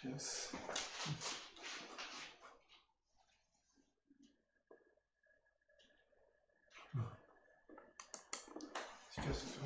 Сейчас. Сейчас все.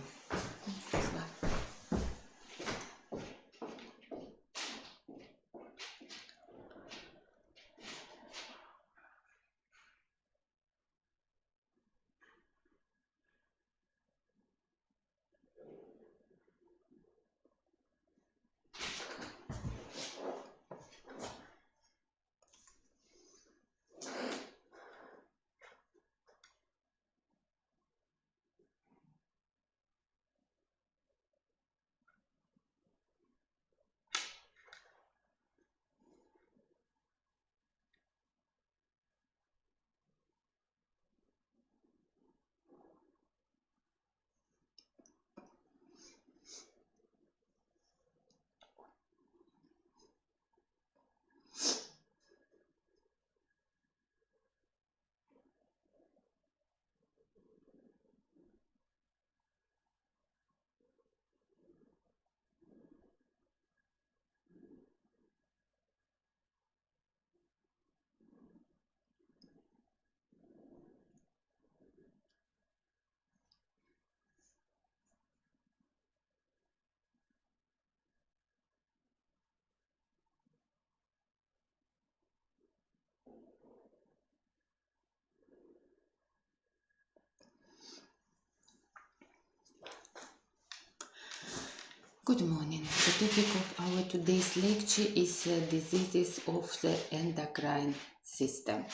Good morning. The topic of our today's lecture is diseases of the endocrine system.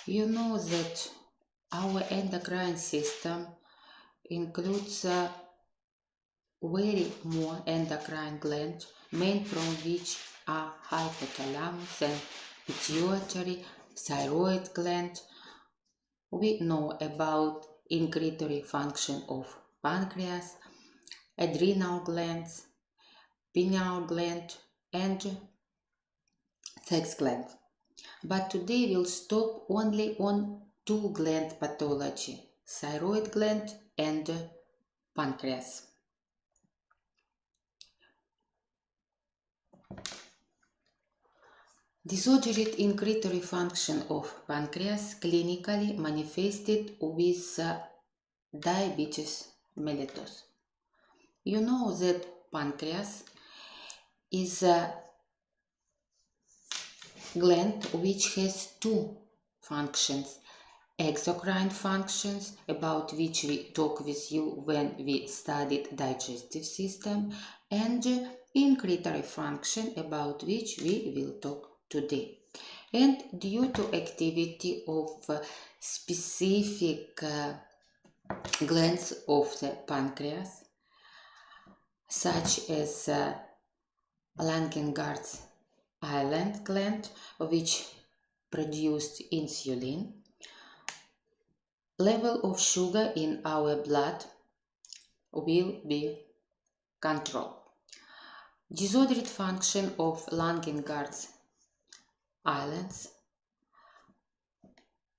You know that our endocrine system includes very more endocrine glands, main from which are hypothalamus and pituitary, thyroid gland. We know about incretory function of pancreas, adrenal glands, pineal gland, and sex gland. But today we'll stop only on two gland pathology, thyroid gland and pancreas. Disordered incretory function of pancreas clinically manifested with diabetes mellitus. You know that pancreas is a gland which has two functions. Exocrine functions, about which we talk with you when we studied digestive system, and incretory function, about which we will talk today. And due to activity of specific glands of the pancreas, such as Langerhans island gland, which produced insulin, level of sugar in our blood will be controlled. Disordered function of Langerhans islands,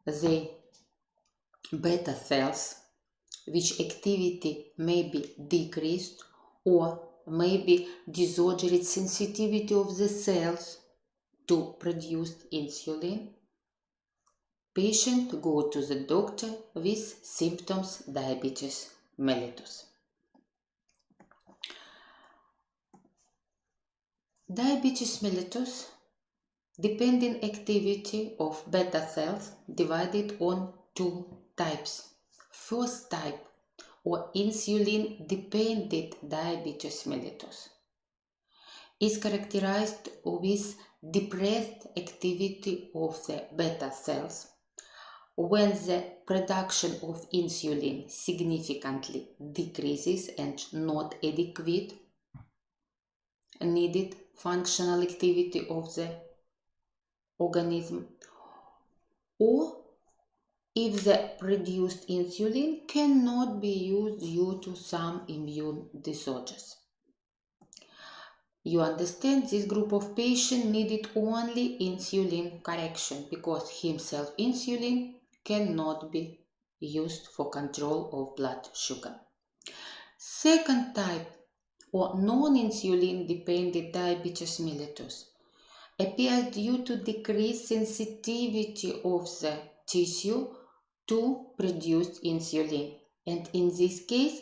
the beta cells, which activity may be decreased or maybe disordered sensitivity of the cells to produce insulin. Patient go to the doctor with symptoms diabetes mellitus. Diabetes mellitus, dependent activity of beta cells divided on two types. First type, or insulin-dependent diabetes mellitus, is characterized with depressed activity of the beta cells when the production of insulin significantly decreases and not adequate needed functional activity of the organism, or if the produced insulin cannot be used due to some immune disorders. You understand, this group of patients needed only insulin correction because himself insulin cannot be used for control of blood sugar. Second type, or non-insulin dependent diabetes mellitus appears due to decreased sensitivity of the tissue to produce insulin, and in this case,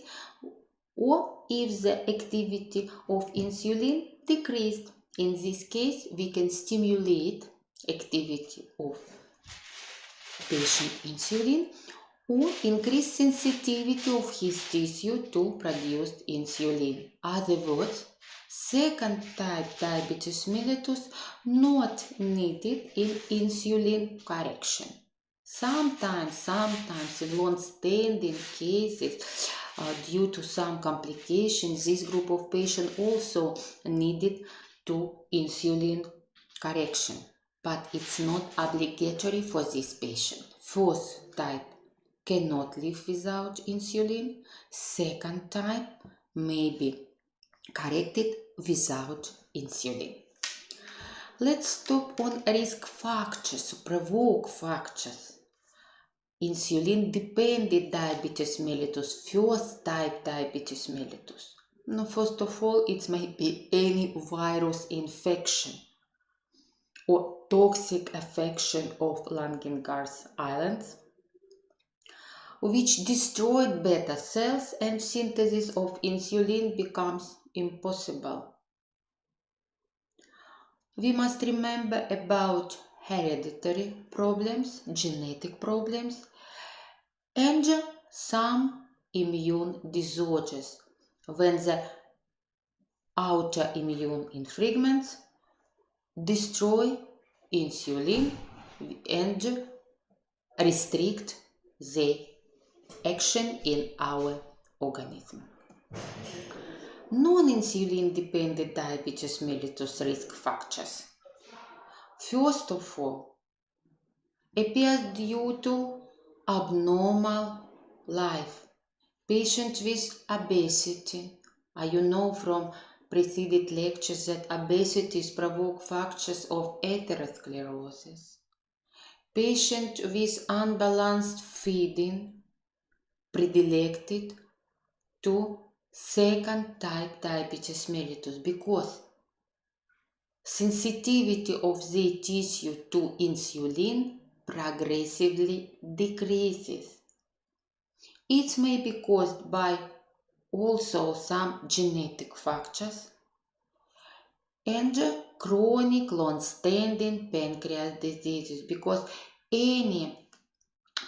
or if the activity of insulin decreased. In this case, we can stimulate activity of patient insulin or increase sensitivity of his tissue to produce insulin. Other words, second type diabetes mellitus not needed in insulin correction. Sometimes in long-standing cases, due to some complications, this group of patients also needed to insulin correction, but it's not obligatory for this patient. First type cannot live without insulin. Second type may be corrected without insulin. Let's stop on risk factors, provoke factors. Insulin-dependent diabetes mellitus, first type diabetes mellitus. Now, first of all, it may be any virus infection or toxic affection of Langerhans Islands, which destroyed beta cells and synthesis of insulin becomes impossible. We must remember about hereditary problems, genetic problems, and some immune disorders when the autoimmune fragments destroy insulin and restrict the action in our organism. Non-insulin dependent diabetes mellitus risk factors. First of all, appears due to abnormal life. Patient with obesity. You know from preceded lectures that obesity provoke factors of atherosclerosis. Patient with unbalanced feeding predilected to second type diabetes mellitus because sensitivity of the tissue to insulin progressively decreases. It may be caused by also some genetic factors and chronic long-standing pancreas diseases, because any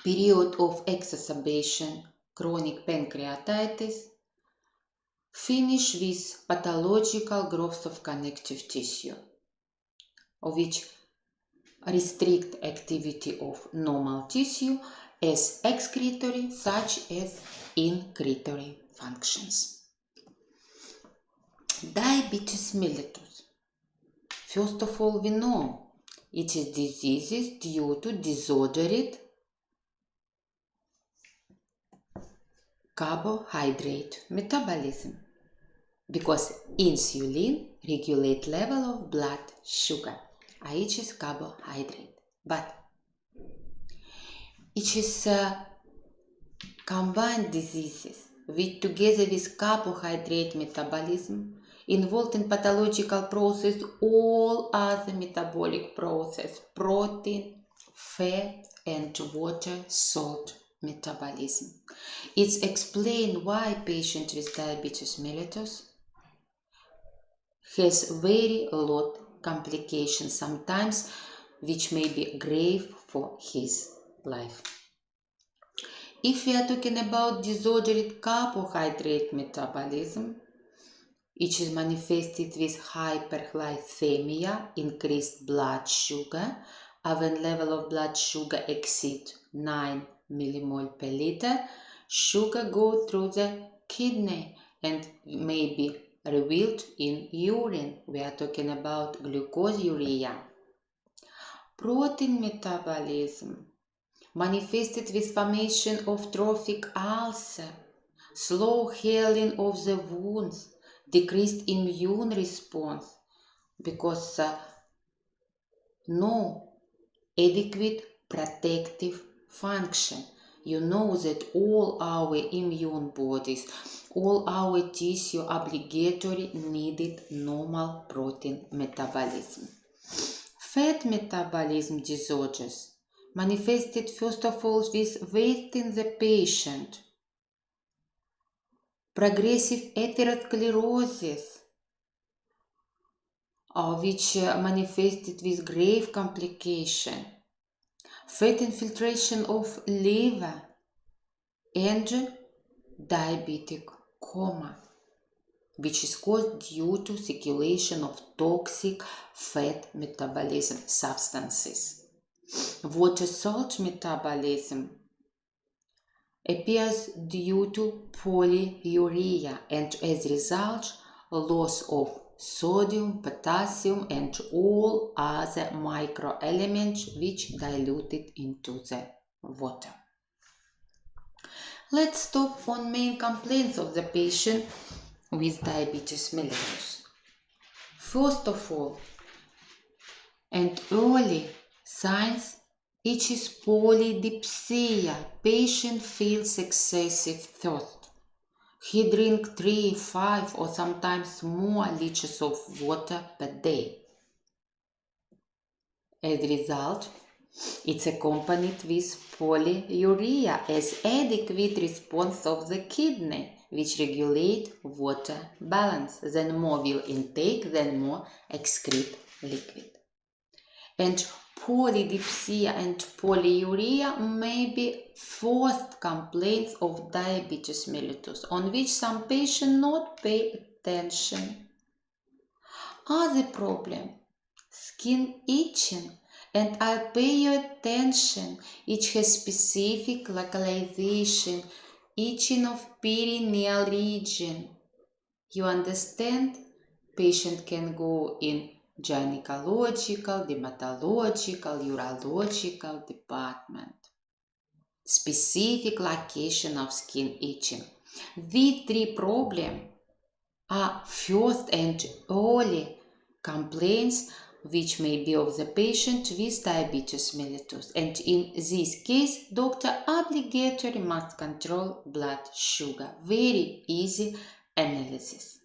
period of exacerbation, chronic pancreatitis, finish with pathological growth of connective tissue, which restrict activity of normal tissue as excretory such as incretory functions. Diabetes mellitus. First of all, we know it is diseases due to disordered carbohydrate metabolism, because insulin regulates level of blood sugar, which is carbohydrate, but it is combined diseases which together with carbohydrate metabolism involved in pathological process all other metabolic process, protein, fat and water, salt metabolism. It's explained why patient with diabetes mellitus has very lot complications sometimes, which may be grave for his life. If we are talking about disordered carbohydrate metabolism, it is manifested with hyperglycemia, increased blood sugar, when level of blood sugar exceeds 9 millimole per liter, sugar goes through the kidney and may be revealed in urine. We are talking about glucoseuria. Protein metabolism manifested with formation of trophic ulcer, slow healing of the wounds, decreased immune response, because no adequate protective function. You know that all our immune bodies, all our tissue obligatory needed normal protein metabolism. Fat metabolism disorders manifested first of all with weight in the patient, progressive atherosclerosis, which manifested with grave complication, fat infiltration of liver, and diabetic coma, which is caused due to circulation of toxic fat metabolism substances. Water salt metabolism appears due to polyuria and as a result loss of sodium, potassium and all other microelements which diluted into the water. Let's stop on main complaints of the patient with diabetes mellitus. First of all, and early signs, it is polydipsia. Patient feels excessive thirst. He drinks 3, 5 or sometimes more liters of water per day. As a result, it's accompanied with polyuria as adequate response of the kidney, which regulate water balance. Then more will intake, then more excrete liquid. And polydipsia and polyuria may be first complaints of diabetes mellitus, on which some patients not pay attention. Other problem, skin itching, and I'll pay your attention. It has specific localization, itching of perineal region. You understand? Patient can go in gynecological, dermatological, urological department. Specific location of skin itching. These three problems are first and early complaints which may be of the patient with diabetes mellitus, and in this case doctor obligatory must control blood sugar. Very easy analysis.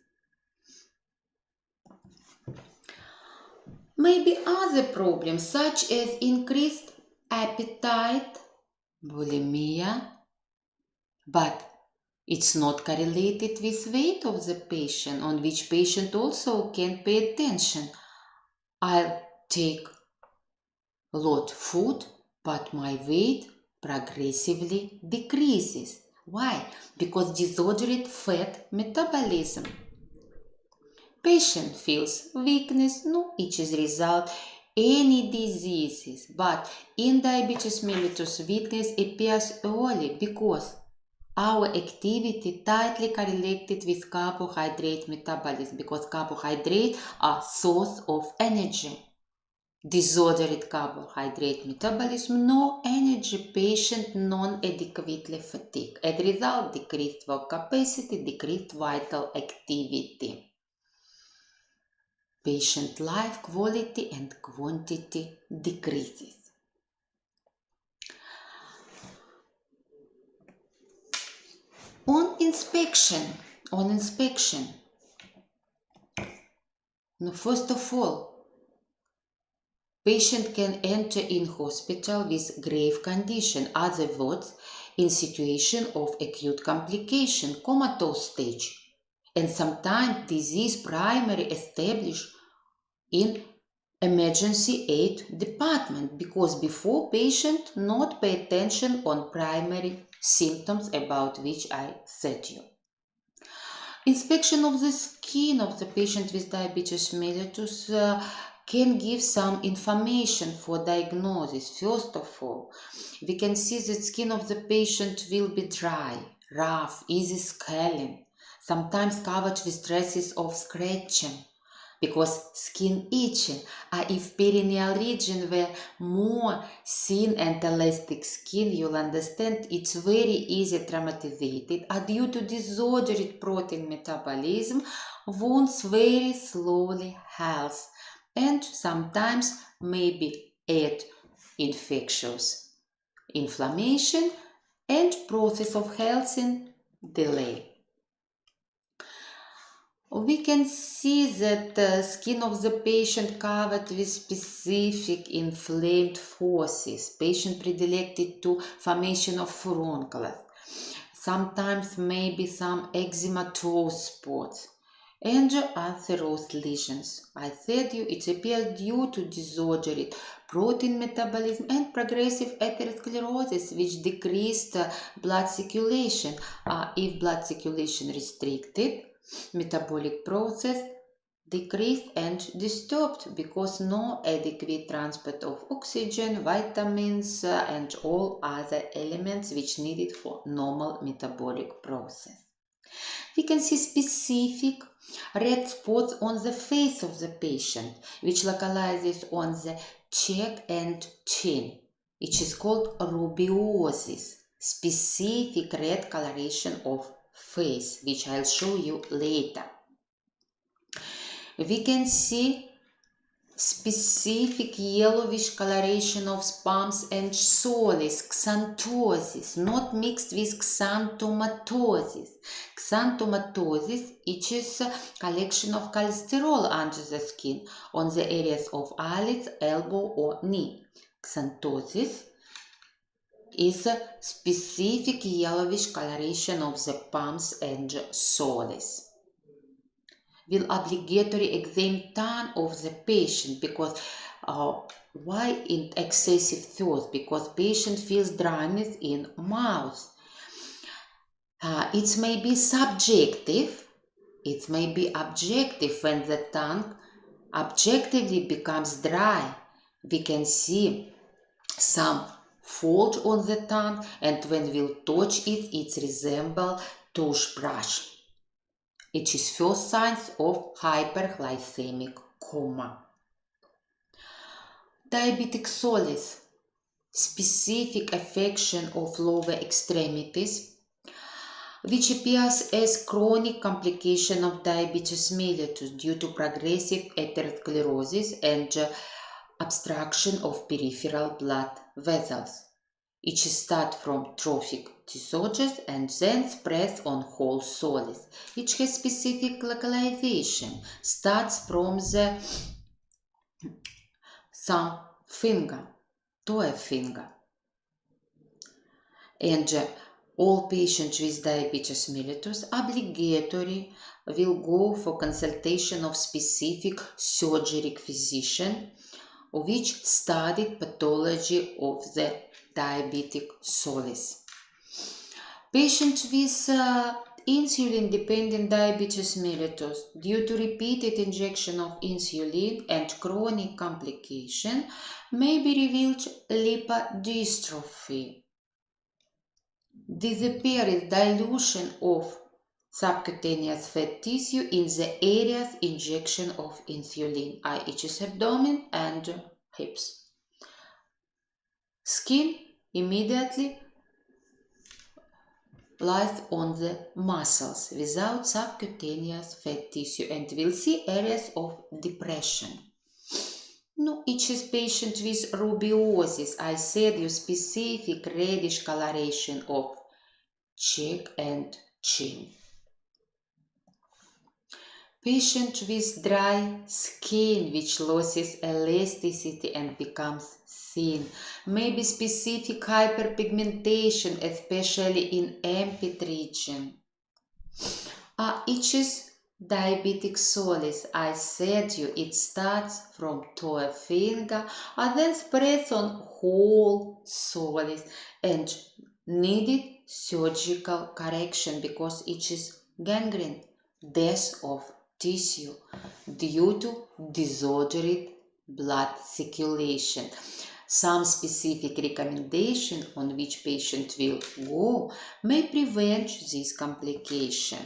Maybe other problems such as increased appetite, bulimia, but it's not correlated with weight of the patient, on which patient also can pay attention. I'll take lot food, but my weight progressively decreases. Why? Because disordered fat metabolism. Patient feels weakness, no itches result any diseases, but in diabetes mellitus weakness appears early because our activity tightly correlated with carbohydrate metabolism, because carbohydrates are source of energy. Disordered carbohydrate metabolism, no energy, patient non-adequately fatigued. As a result, decreased work capacity, decreased vital activity. Patient life quality and quantity decreases. On inspection, first of all, patient can enter in hospital with grave condition, other words, in situation of acute complication, comatose stage, and sometimes disease primary established in emergency aid department, because before patient not pay attention on primary symptoms about which I said you. Inspection of the skin of the patient with diabetes mellitus can give some information for diagnosis. First of all, we can see that skin of the patient will be dry, rough, easy scaling, sometimes covered with traces of scratching, because skin itching, if perineal region were more thin and elastic skin, you'll understand it's very easy traumatized, due to disordered protein metabolism, wounds very slowly heals, and sometimes maybe add infectious inflammation and process of healing delay. We can see that the skin of the patient covered with specific inflamed forces. Patient predilected to formation of furuncles. Sometimes maybe some eczematous spots and atherosclerosis lesions. I said you it appears due to disordered protein metabolism and progressive atherosclerosis, which decreased blood circulation. If blood circulation restricted, metabolic process decreased and disturbed because no adequate transport of oxygen, vitamins, and all other elements which needed for normal metabolic process. We can see specific red spots on the face of the patient, which localizes on the cheek and chin. It is called rubeosis, specific red coloration of face, which I'll show you later. We can see specific yellowish coloration of palms and soles, xanthoses, not mixed with xanthomatosis. Xanthomatosis, it is a collection of cholesterol under the skin on the areas of eyelids, elbow or knee. Xanthosis is a specific yellowish coloration of the palms and soles. Will obligatory exam tongue of the patient because why in excessive thirst? Because patient feels dryness in mouth. It may be subjective. It may be objective when the tongue objectively becomes dry. We can see some fold on the tongue, and when we'll touch it, it resembles toothbrush. It is first signs of hyperglycemic coma. Diabetic solis, specific affection of lower extremities, which appears as chronic complication of diabetes mellitus due to progressive atherosclerosis and obstruction of peripheral blood vessels. It starts from trophic tissues and then spreads on whole solis. It has specific localization, starts from the thumb finger, toe finger. And all patients with diabetes mellitus obligatory will go for consultation of specific surgery physician which studied pathology of the diabetic solis. Patients with insulin-dependent diabetes mellitus due to repeated injection of insulin and chronic complication may be revealed lipodystrophy. Disappears dilution of subcutaneous fat tissue in the areas injection of insulin, i.e. abdomen and hips. Skin immediately lies on the muscles without subcutaneous fat tissue, and we'll see areas of depression. No, each is patient with rubeosis. I said you specific reddish coloration of cheek and chin. Patient with dry skin which loses elasticity and becomes thin. Maybe specific hyperpigmentation, especially in armpit region. Itches diabetic solis. I said you it starts from toe finger and then spreads on whole solis and needed surgical correction because it is gangrene, death of tissue due to disordered blood circulation. Some specific recommendation on which patient will go may prevent this complication.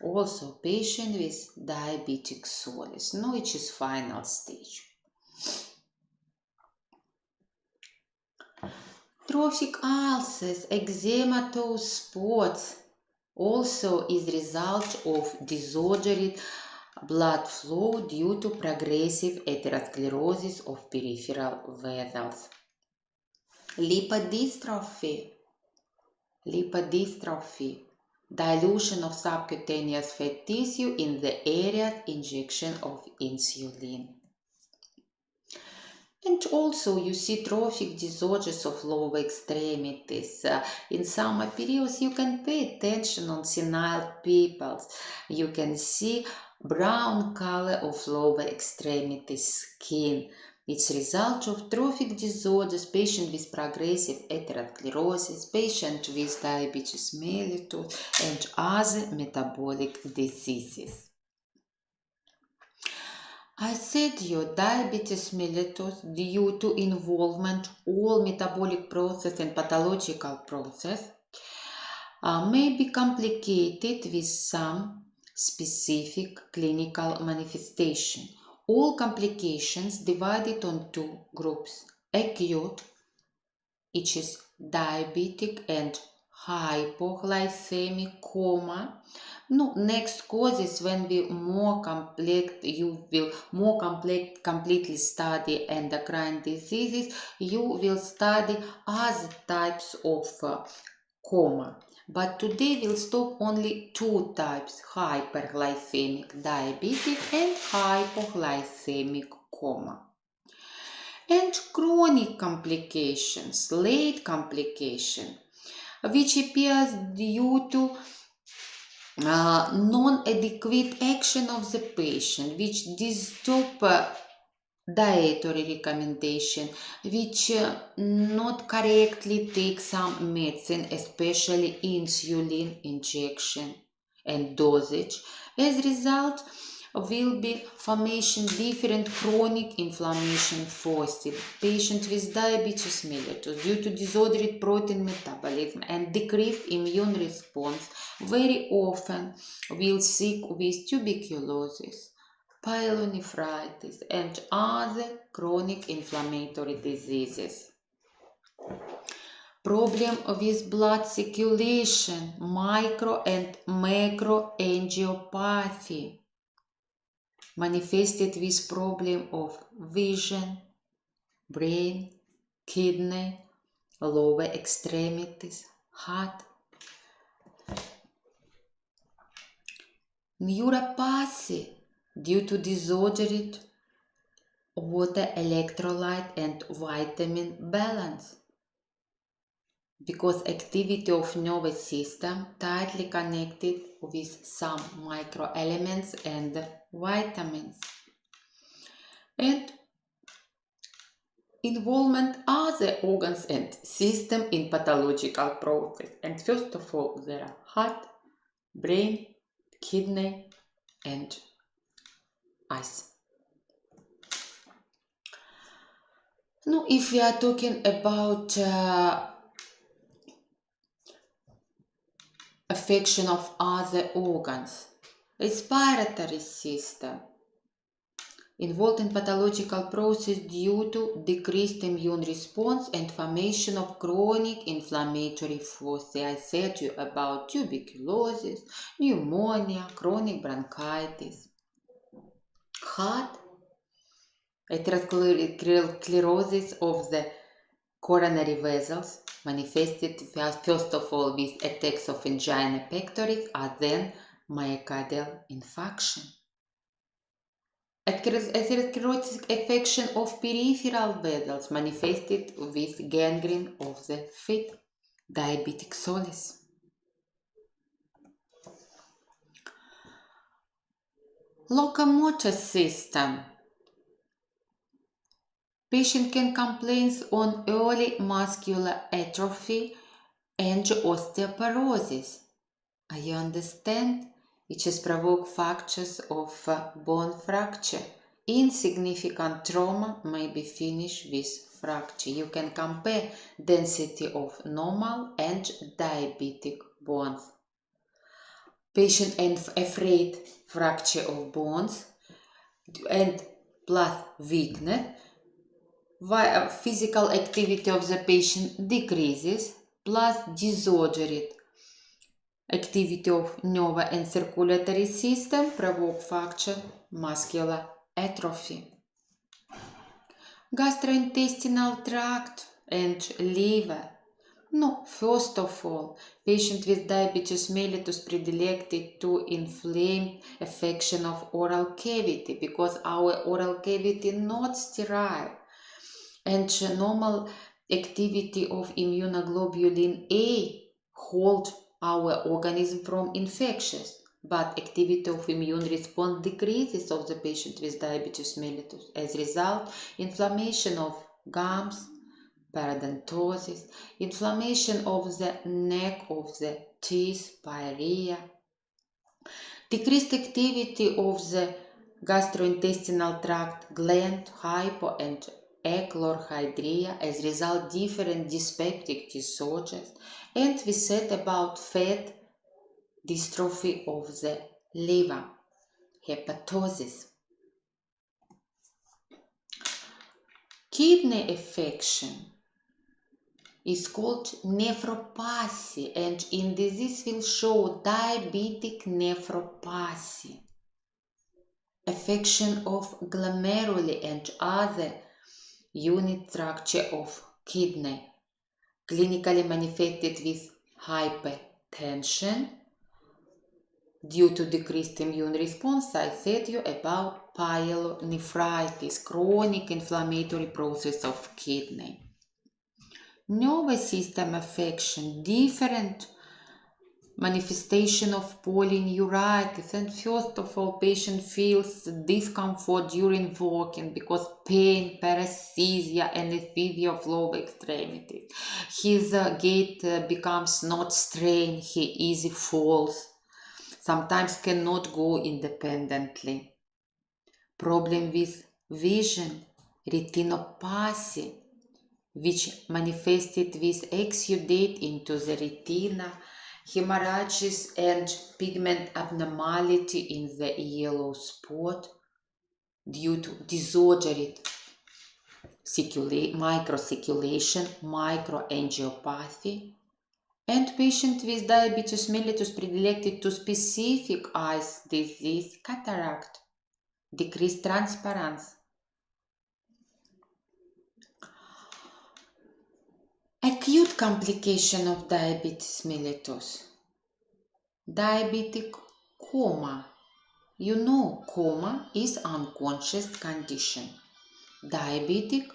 Also, patient with diabetic solis, no, it is final stage. Trophic ulcers, eczematous spots also is result of disordered blood flow due to progressive atherosclerosis of peripheral vessels. Lipodystrophy, lipodystrophy, dilution of subcutaneous fat tissue in the areas injection of insulin. And also you see trophic disorders of lower extremities. In summer periods you can pay attention on senile people. You can see brown color of lower extremity skin. It's result of trophic disorders, patient with progressive atherosclerosis, patient with diabetes mellitus and other metabolic diseases. I said you diabetes mellitus due to involvement all metabolic process and pathological process may be complicated with some specific clinical manifestation. All complications divided on two groups: acute, which is diabetic and hypoglycemic coma. No, next causes when we completely study endocrine diseases, you will study other types of coma. But today we'll stop only two types: hyperglycemic diabetic and hypoglycemic coma. And chronic complications, late complication, which appears due to non-adequate action of the patient, which disturb dietary recommendation, which not correctly take some medicine, especially insulin injection and dosage. As a result, will be formation different chronic inflammation foci. Patient with diabetes mellitus due to disordered protein metabolism and decreased immune response very often will sick with tuberculosis, pyelonephritis and other chronic inflammatory diseases. Problem with blood circulation, micro and macroangiopathy, manifested with problem of vision, brain, kidney, lower extremities, heart. Neuropathy due to disordered water electrolyte and vitamin balance, because activity of nervous system tightly connected with some microelements and vitamins. And involvement other organs and system in pathological process. And first of all, there are heart, brain, kidney and eyes. Now, if we are talking about affection of other organs, respiratory system, involved in pathological process due to decreased immune response and formation of chronic inflammatory foci. I said to you about tuberculosis, pneumonia, chronic bronchitis. Heart, atherosclerosis of the coronary vessels, manifested first of all with attacks of angina pectoris and then myocardial infarction. Atherosclerotic affection of peripheral vessels, manifested with gangrene of the feet, diabetic soles. Locomotor system. Patient can complain on early muscular atrophy and osteoporosis. You understand? Which is provoke fractures of bone fracture. Insignificant trauma may be finished with fracture. You can compare density of normal and diabetic bones. Patient afraid fracture of bones and plus weakness. Physical activity of the patient decreases, plus disordered activity of nervous and circulatory system provoke fracture, muscular atrophy. Gastrointestinal tract and liver, No, first of all, patient with diabetes mellitus predilected to inflamed affection of oral cavity because our oral cavity not sterile and normal activity of immunoglobulin A hold our organism from infections, but activity of immune response decreases of the patient with diabetes mellitus. As a result, inflammation of gums, parodontosis, inflammation of the neck of the teeth, pyorrhea, decreased activity of the gastrointestinal tract gland, hypo and echlorhydria, as a result different dyspeptic disorders, and we said about fat dystrophy of the liver, hepatosis. Kidney affection is called nephropathy, and in disease will show diabetic nephropathy, affection of glomeruli and other unit structure of kidney, clinically manifested with hypertension due to decreased immune response. I said you about pyelonephritis, chronic inflammatory process of kidney. Nervous system affection, different manifestation of polyneuritis, and first of all, patient feels discomfort during walking because pain, paresthesia, anesthesia of lower extremity. His gait becomes not straight, he easily falls, sometimes cannot go independently. Problem with vision, retinopathy, which manifested with exudate into the retina, hemorrhages and pigment abnormality in the yellow spot due to disordered microcirculation, microangiopathy, and patient with diabetes mellitus predilected to specific eyes disease, cataract, decreased transparency. Acute complication of diabetes mellitus. Diabetic coma. You know, coma is unconscious condition. Diabetic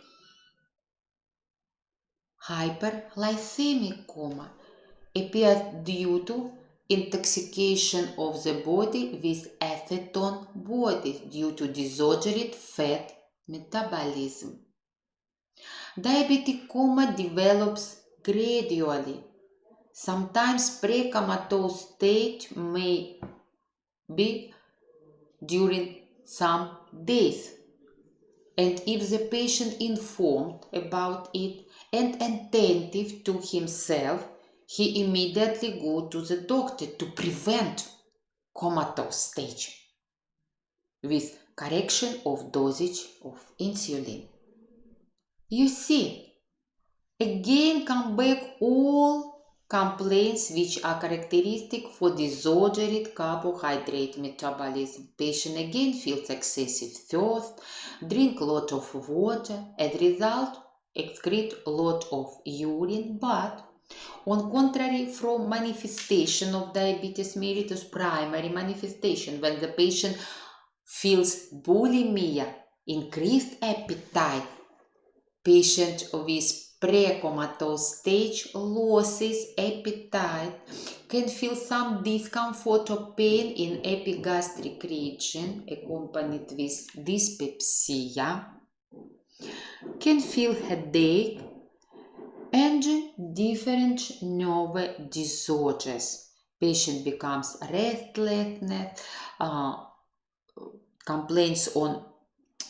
hyperglycemic coma appears due to intoxication of the body with acetone bodies due to disordered fat metabolism. Diabetic coma develops gradually. Sometimes pre-comatose state may be during some days. And if the patient informed about it and attentive to himself, he immediately go to the doctor to prevent comatose stage with correction of dosage of insulin. You see, again come back all complaints which are characteristic for disordered carbohydrate metabolism. Patient again feels excessive thirst, drink lot of water, as a result excrete lot of urine, but on contrary from manifestation of diabetes mellitus, primary manifestation when the patient feels bulimia, increased appetite, patient with pre-comatose stage losses appetite, can feel some discomfort or pain in epigastric region accompanied with dyspepsia, can feel headache and different nerve disorders. Patient becomes restlessness, complaints on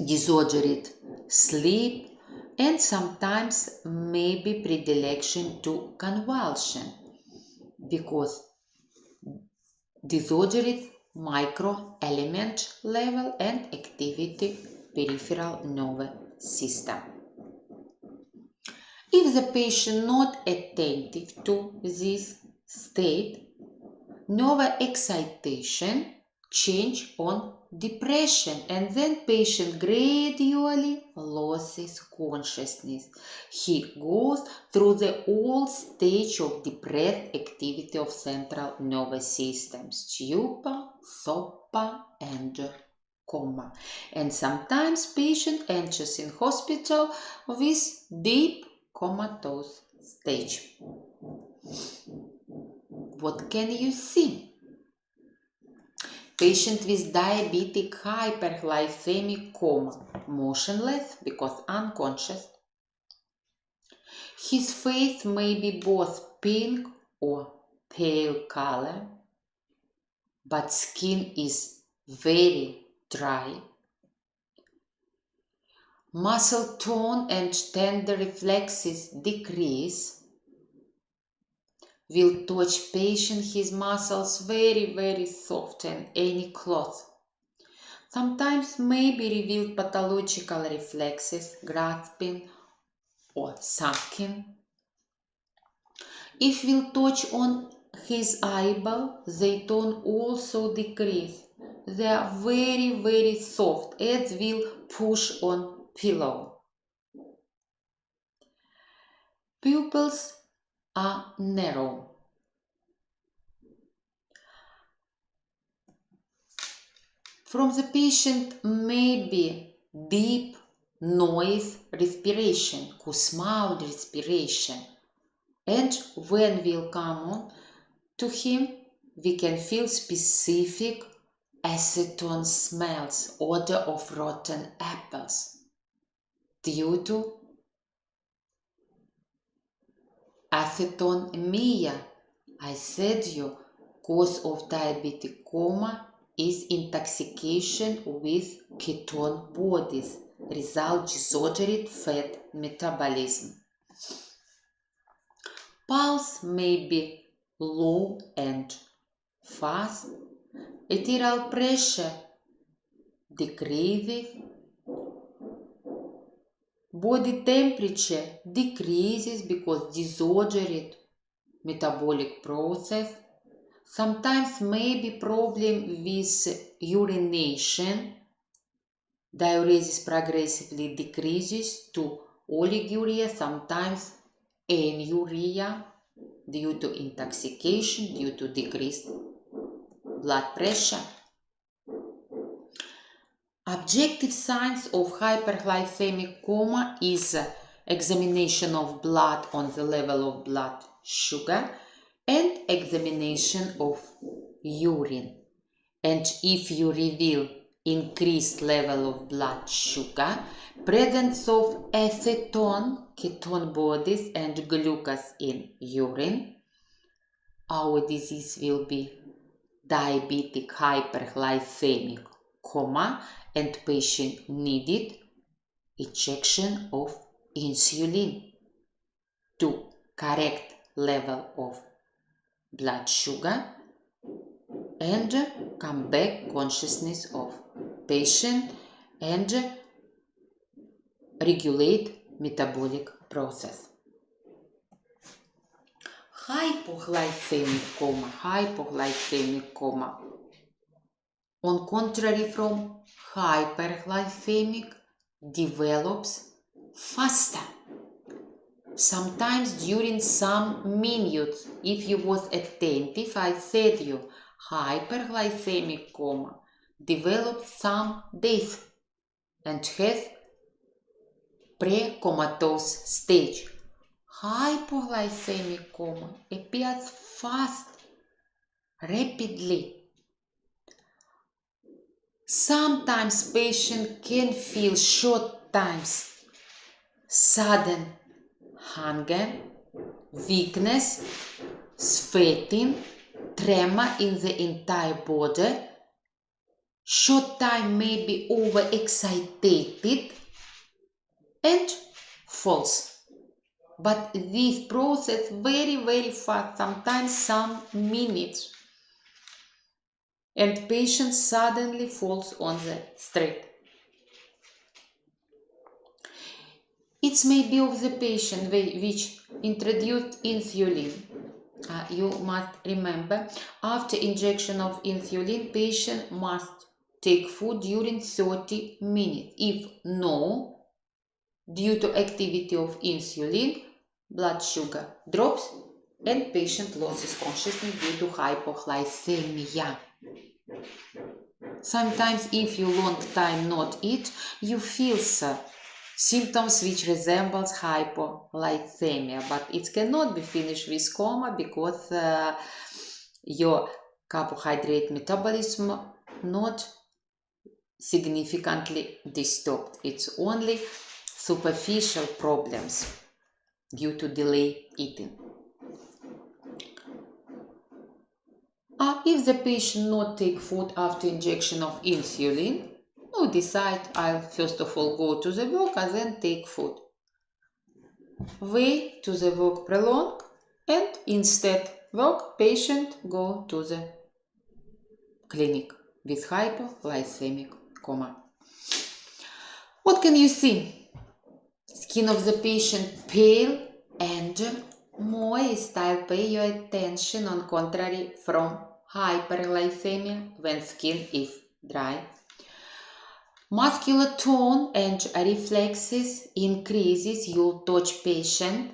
disordered sleep, and sometimes maybe predilection to convulsion because disordered microelement level and activity peripheral nerve system. If the patient not attentive to this state, nerve excitation change on depression, and then patient gradually loses consciousness. He goes through the whole stage of depressed activity of central nervous system, stupor, sopor, and coma. And sometimes patient enters in hospital with deep comatose stage. What can you see? Patient with diabetic hyperglycemic coma, motionless because unconscious. His face may be both pink or pale color, but skin is very dry. Muscle tone and tender reflexes decrease. Will touch patient his muscles very soft and any cloth. Sometimes may be revealed pathological reflexes, grasping or sucking. If will touch on his eyeball, they tone also decrease. They are very soft as will push on pillow. Pupils are narrow. From the patient may be deep noise respiration, Kussmaul respiration, and when will come on to him, we can feel specific acetone smells, odor of rotten apples, due to acetonemia. I said you, cause of diabetic coma is intoxication with ketone bodies, result disordered fat metabolism. Pulse may be low and fast. Arterial pressure decreases. Body temperature decreases because disordered metabolic process. Sometimes may be problem with urination. Diuresis progressively decreases to oliguria, sometimes anuria due to intoxication, due to decreased blood pressure. Objective signs of hyperglycemic coma is examination of blood on the level of blood sugar and examination of urine. And if you reveal increased level of blood sugar, presence of acetone, ketone bodies and glucose in urine, our disease will be diabetic hyperglycemic coma and patient needed injection of insulin to correct level of blood sugar and come back consciousness of patient and regulate metabolic process. Hypoglycemic coma, on contrary from hyperglycemic, develops faster. Sometimes during some minutes, if you was attentive, I said you, hyperglycemic coma develops some days and has pre-comatose stage. Hypoglycemic coma appears fast, rapidly. Sometimes patient can feel short times, sudden hunger, weakness, sweating, tremor in the entire body. Short time may be overexcited and falls. But this process very fast, sometimes some minutes. And patient suddenly falls on the street. It may be of the patient which introduced insulin. You must remember, after injection of insulin, patient must take food during 30 minutes. If no, due to activity of insulin, blood sugar drops and patient loses consciousness due to hypoglycemia. Sometimes if you long time not eat, you feel symptoms which resembles hypoglycemia, but it cannot be finished with coma because your carbohydrate metabolism not significantly disturbed. It's only superficial problems due to delay eating. If the patient not take food after injection of insulin, no, decide I'll first of all go to the work and then take food. Wait to the work prolong and instead work patient go to the clinic with hypoglycemic coma. What can you see? Skin of the patient pale and moist. I'll pay your attention on contrary from hyperglycemia when skin is dry. Muscular tone and reflexes increases. You'll touch patient.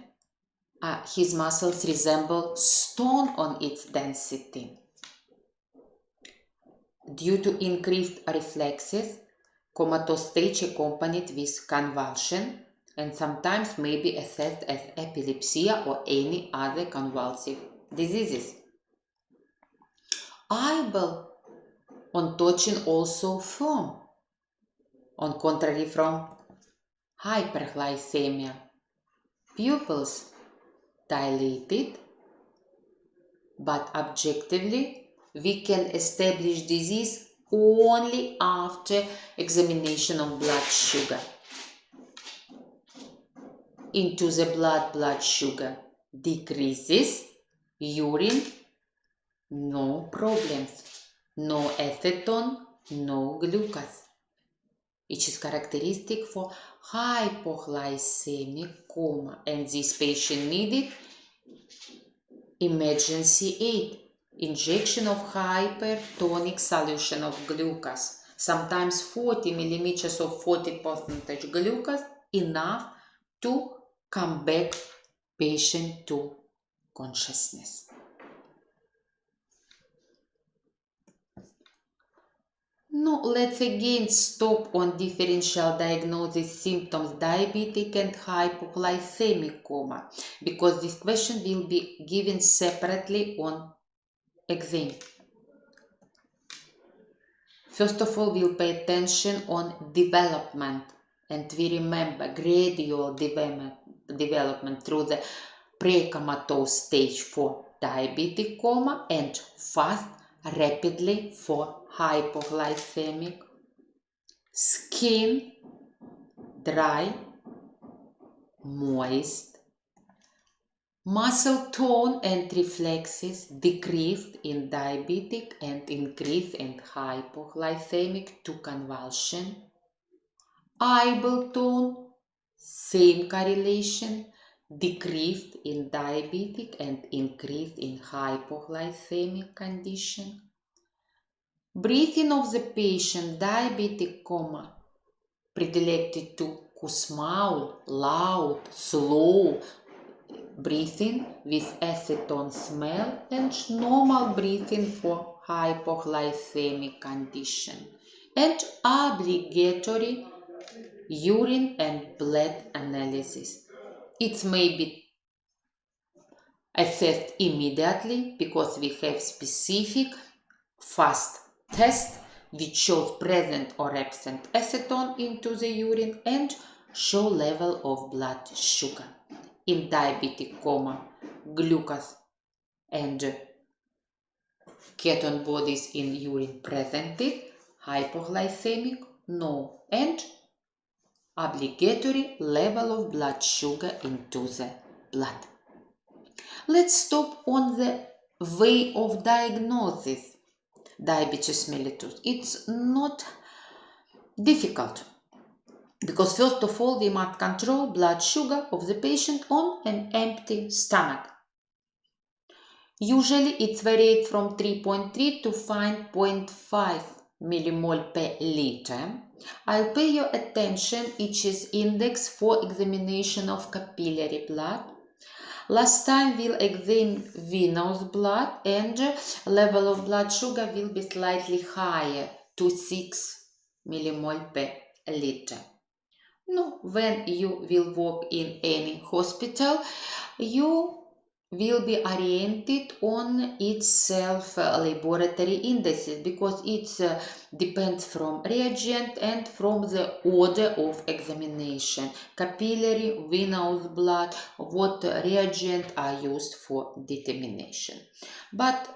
His muscles resemble stone on its density. Due to increased reflexes, comatose stage accompanied with convulsion and sometimes may be assessed as epilepsy or any other convulsive diseases. Eyeball on touching also firm, on contrary from hyperglycemia. Pupils dilated, but objectively we can establish disease only after examination of blood sugar. Into the blood sugar decreases, urine, no problems, no acetone, no glucose. It is characteristic for hypoglycemic coma, and this patient needed emergency aid, injection of hypertonic solution of glucose, sometimes 40 millimeters of 40% glucose, enough to come back patient to consciousness. Now let's again stop on differential diagnosis symptoms diabetic and hypoglycemic coma, because this question will be given separately on exam. First of all, we'll pay attention on development, and we remember gradual development through the pre-comatose stage for diabetic coma and fast, rapidly for hypoglycemic. Skin dry, moist. Muscle tone and reflexes decreased in diabetic and increased in hypoglycemic to convulsion. Eyeball tone, same correlation, decreased in diabetic and increased in hypoglycemic condition. Breathing of the patient, diabetic coma, predilected to Kussmaul, loud, slow breathing with acetone smell, and normal breathing for hypoglycemic condition, and obligatory urine and blood analysis. It may be assessed immediately because we have specific fast test which shows present or absent acetone into the urine and show level of blood sugar. In diabetic coma, glucose and ketone bodies in urine presented, hypoglycemic, no, and obligatory level of blood sugar into the blood. Let's stop on the way of diagnosis. Diabetes mellitus. It's not difficult because first of all we must control blood sugar of the patient on an empty stomach. Usually it varies from 3.3 to 5.5 millimole per liter. I'll pay your attention, it is index for examination of capillary blood. Last time we'll examine venous blood and level of blood sugar will be slightly higher to 6 millimole per liter. No, when you will work in any hospital, you will be oriented on itself laboratory indices because it depends from reagent and from the order of examination. Capillary, venous blood, what reagent are used for determination. But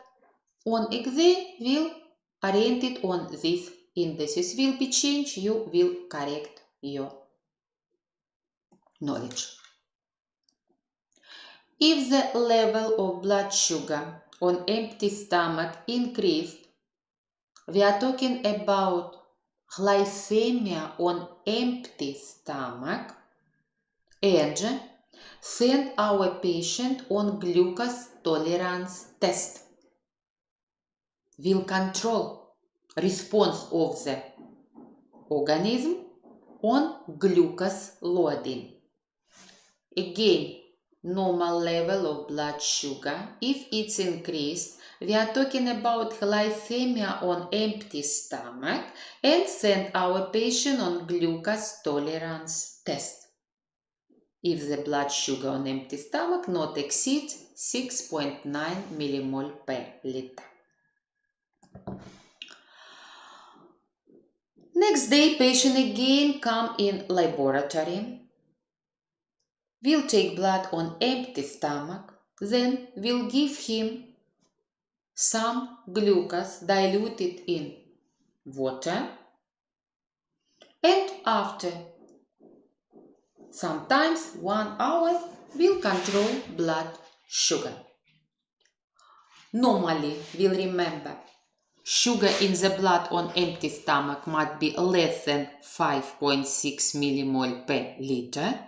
on exam will oriented on these indices. Will be changed, you will correct your knowledge. If the level of blood sugar on empty stomach increased, we are talking about glycemia on empty stomach, and send our patient on glucose tolerance test. Will control response of the organism on glucose loading. Again, normal level of blood sugar, if it's increased, we are talking about glycemia on empty stomach and send our patient on glucose tolerance test. If the blood sugar on empty stomach not exceed 6.9 millimole per liter. Next day, patient again come in laboratory. We'll take blood on empty stomach, then we'll give him some glucose diluted in water, and after sometimes 1 hour we'll control blood sugar. Normally, we'll remember, sugar in the blood on empty stomach must be less than 5.6 millimole per liter.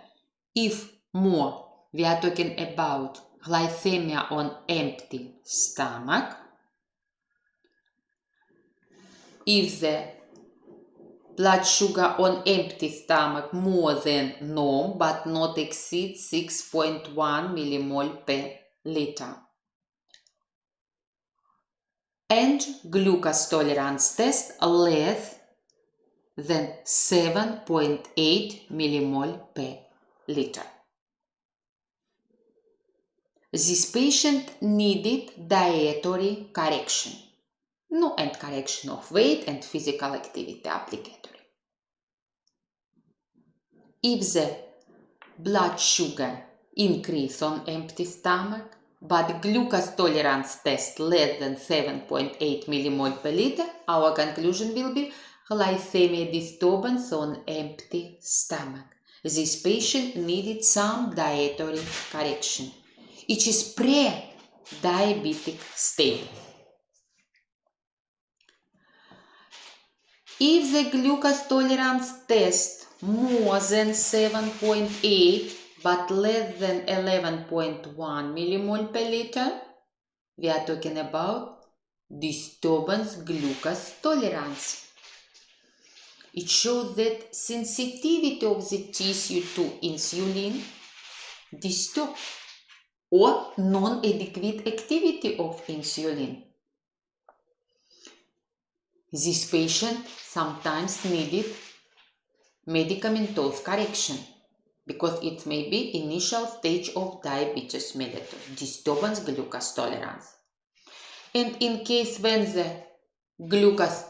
If more, we are talking about glycemia on empty stomach. If the blood sugar on empty stomach more than norm but not exceed 6.1 millimole per liter. And glucose tolerance test less than 7.8 millimole per liter. This patient needed dietary correction. No, and correction of weight and physical activity obligatory. If the blood sugar increase on empty stomach, but glucose tolerance test less than 7.8 millimole per liter, our conclusion will be glycemia disturbance on empty stomach. This patient needed some dietary correction. It is pre-diabetic state. If the glucose tolerance test more than 7.8 but less than 11.1 millimole per liter, we are talking about disturbance glucose tolerance. It shows that sensitivity of the tissue to insulin disturbed or non-adequate activity of insulin. This patient sometimes needed medicamentouse correction because it may be initial stage of diabetes mellitus, disturbance glucose tolerance. And in case when the glucose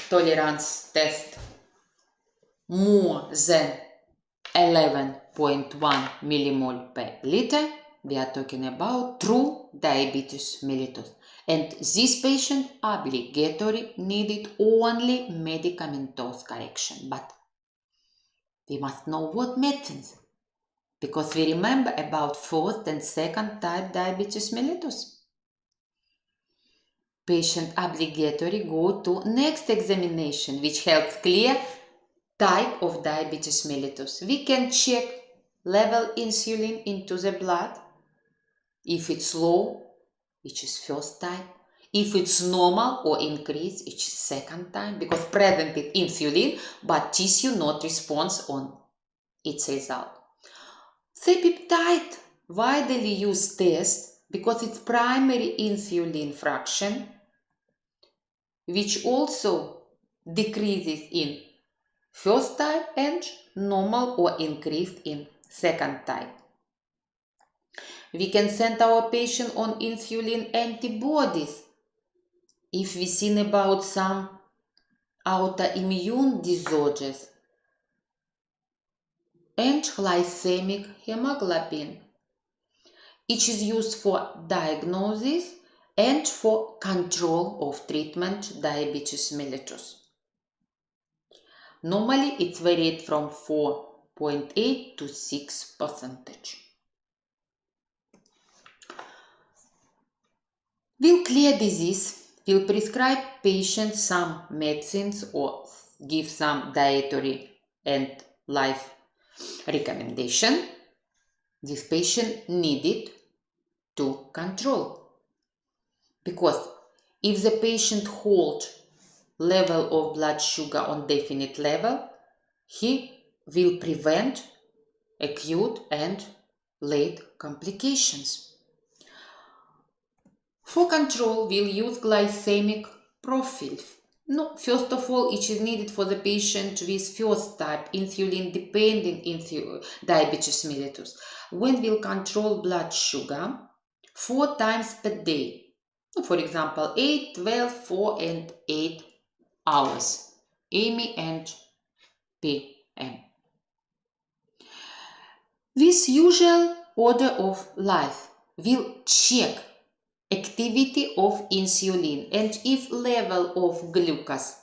tolerance test more than 11.1 millimole per liter, we are talking about true diabetes mellitus. And this patient obligatory needed only medicamentouse correction. But we must know what medicines, because we remember about first and second type diabetes mellitus. Patient obligatory go to next examination, which helps clear type of diabetes mellitus. We can check level insulin into the blood. If it's low, which is first type. If it's normal or increased each second time, because present with insulin, but tissue not response on its result. C-peptide widely used test because it's primary insulin fraction, which also decreases in first type and normal or increased in second type. We can send our patient on insulin antibodies if we seen about some autoimmune disorders and glycemic hemoglobin. It is used for diagnosis and for control of treatment diabetes mellitus. Normally it's varied from 4.8 to 6%. Will clear disease, will prescribe patients some medicines or give some dietary and life recommendation. This patient needed to control. Because if the patient holds level of blood sugar on definite level, he will prevent acute and late complications. For control, we'll use glycemic profile. No, first of all, it is needed for the patient with first type insulin-dependent diabetes mellitus. When we'll control blood sugar 4 times per day, for example, 8, 12, 4 and 8 hours, AM and PM. With usual order of life, we'll check activity of insulin and if level of glucose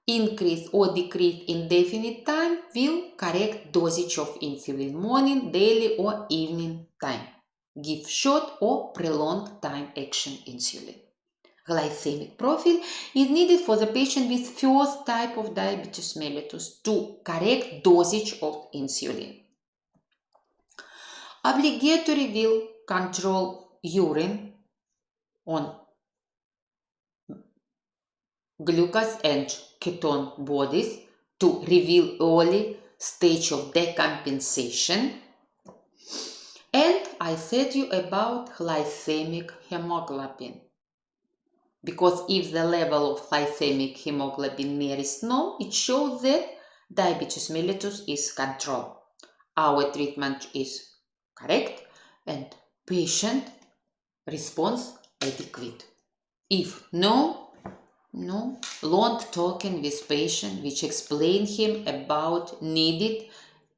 increase or decrease in definite time, we'll correct dosage of insulin morning, daily or evening time. Give short or prolonged time action insulin. Glycemic profile is needed for the patient with first type of diabetes mellitus to correct dosage of insulin. Obligatory will control urine on glucose and ketone bodies to reveal early stage of decompensation. And I said you about glycemic hemoglobin. Because if the level of glycemic hemoglobin nearest known, it shows that diabetes mellitus is controlled. Our treatment is correct and patient response adequate. If no, long talking with patient which explain him about needed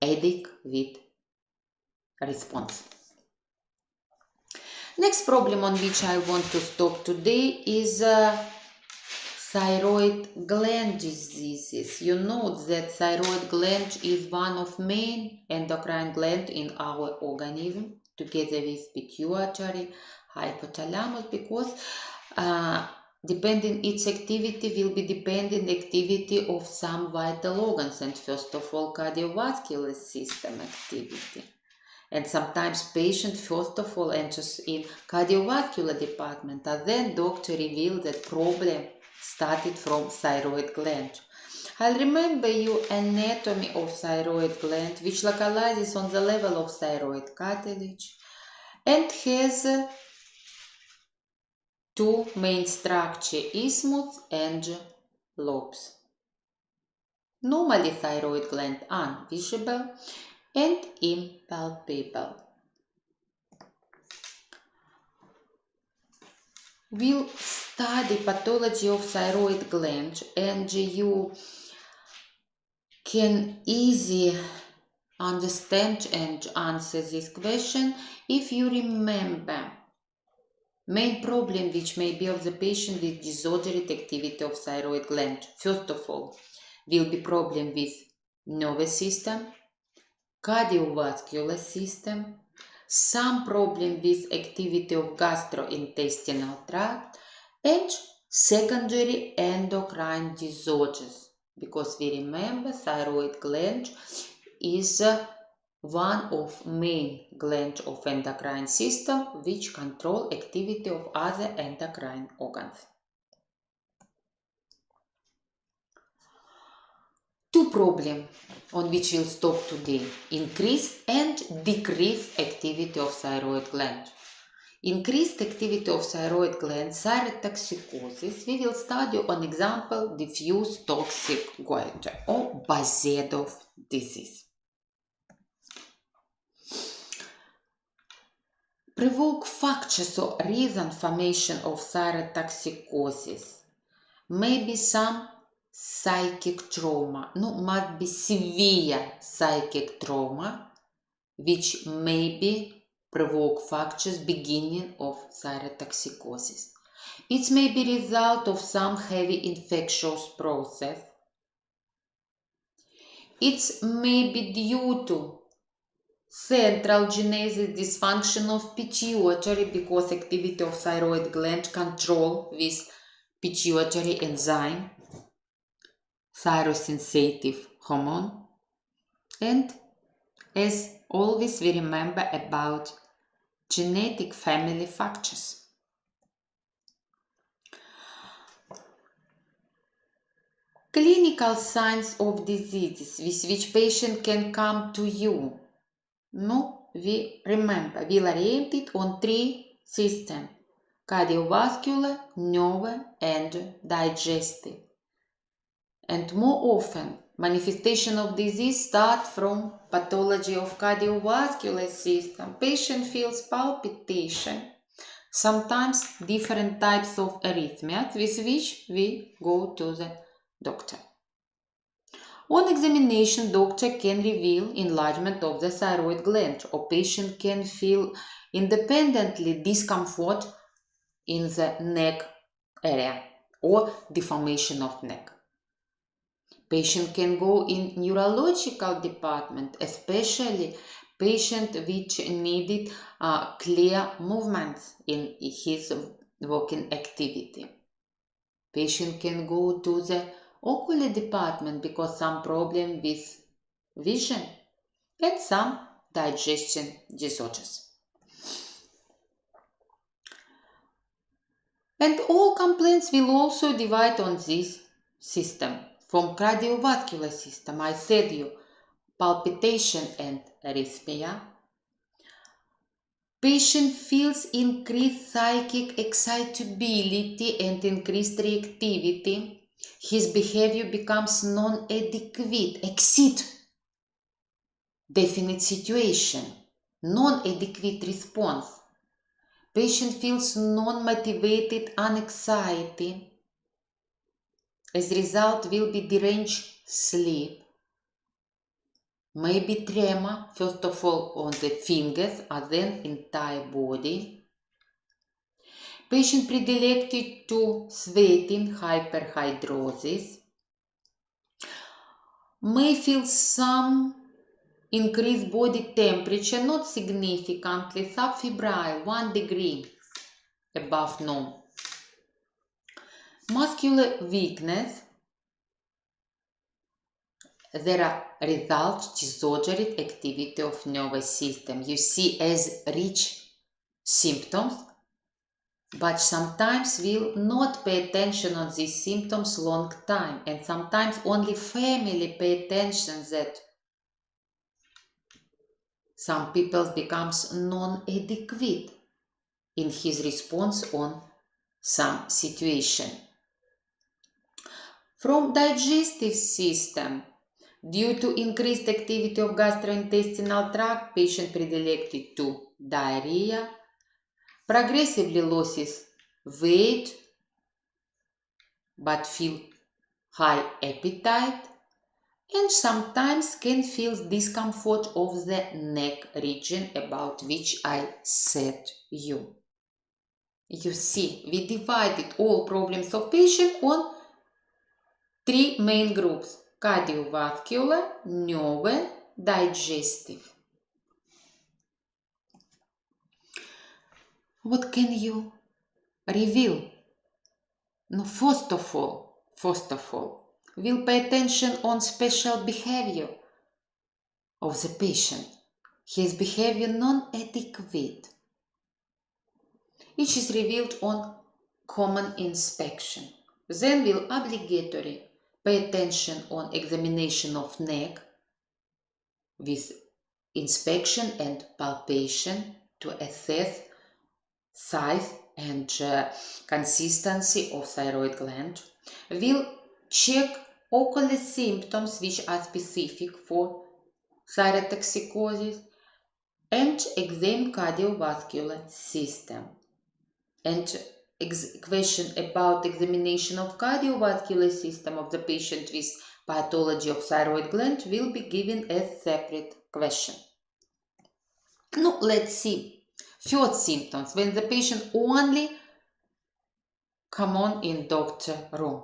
adequate response. Next problem on which I want to talk today is thyroid gland diseases. You know that thyroid gland is one of main endocrine gland in our organism together with pituitary, hypothalamus, because depending its activity will be dependent activity of some vital organs, and first of all cardiovascular system activity. And sometimes patient first of all enters in cardiovascular department, and then doctor reveal that problem started from thyroid gland. I'll remember you anatomy of thyroid gland, which localizes on the level of thyroid cartilage and has two main structure, isthmus and lobes. Normally thyroid gland invisible and impalpable. We'll study pathology of thyroid gland and you can easily understand and answer this question if you remember main problem which may be of the patient with disordered activity of thyroid gland. First of all, will be problem with nervous system, cardiovascular system, some problem with activity of gastrointestinal tract, and secondary endocrine disorders. Because we remember thyroid gland is one of main gland of endocrine system which control activity of other endocrine organs. two problems on which we'll stop today: increased and decreased activity of thyroid gland. Increased activity of thyroid gland, thyrotoxicosis, we will study on example diffuse toxic goiter or Bazedov disease. Provoke factors or reason formation of thyrotoxicosis. Maybe some psychic trauma, must be severe psychic trauma, which maybe provoke factors beginning of thyrotoxicosis. It may be result of some heavy infectious process. It may be due to central genesis dysfunction of pituitary because activity of thyroid gland control with pituitary enzyme, thyrosensitive hormone, and as always we remember about genetic family factors. Clinical signs of diseases with which patient can come to you. We remember, we'll orientate on three systems: cardiovascular, nervous, and digestive. And more often, manifestation of disease start from pathology of cardiovascular system. Patient feels palpitation, sometimes different types of arrhythmias with which we go to the doctor. On examination, doctor can reveal enlargement of the thyroid gland, or patient can feel independently discomfort in the neck area or deformation of neck. Patient can go in neurological department, especially patient which needed clear movements in his walking activity. Patient can go to the ocular department because some problem with vision and some digestion disorders. And all complaints will also divide on this system. From cardiovascular system, I said you, palpitation and arrhythmia. Patient feels increased psychic excitability and increased reactivity. His behavior becomes non-adequate, exceed definite situation, non-adequate response. Patient feels non-motivated anxiety. As a result, will be deranged sleep. Maybe tremor, first of all on the fingers, and then entire body. Patient predilected to sweating, hyperhidrosis. May feel some increased body temperature, not significantly, subfebrile, 1 degree above norm. Muscular weakness. There are results disordered activity of nervous system. You see as rich symptoms, but sometimes will not pay attention on these symptoms long time, and sometimes only family pay attention that some people becomes non-adequate in his response on some situation. From digestive system, due to increased activity of gastrointestinal tract, patient predilected to diarrhea, progressively loses weight but feel high appetite, and sometimes can feel discomfort of the neck region about which I said you. You see, we divided all problems of patient on three main groups: cardiovascular, nervous, digestive. What can you reveal? No, first of all, we'll pay attention on special behavior of the patient. His behavior non-adequate. Each is revealed on common inspection. Then we'll obligatory Pay attention on examination of neck with inspection and palpation to assess size and consistency of thyroid gland. We'll check ocular symptoms which are specific for thyrotoxicosis and examine cardiovascular system. And question about examination of cardiovascular system of the patient with pathology of thyroid gland will be given as separate question. Now let's see. First symptoms, when the patient only come on in doctor room.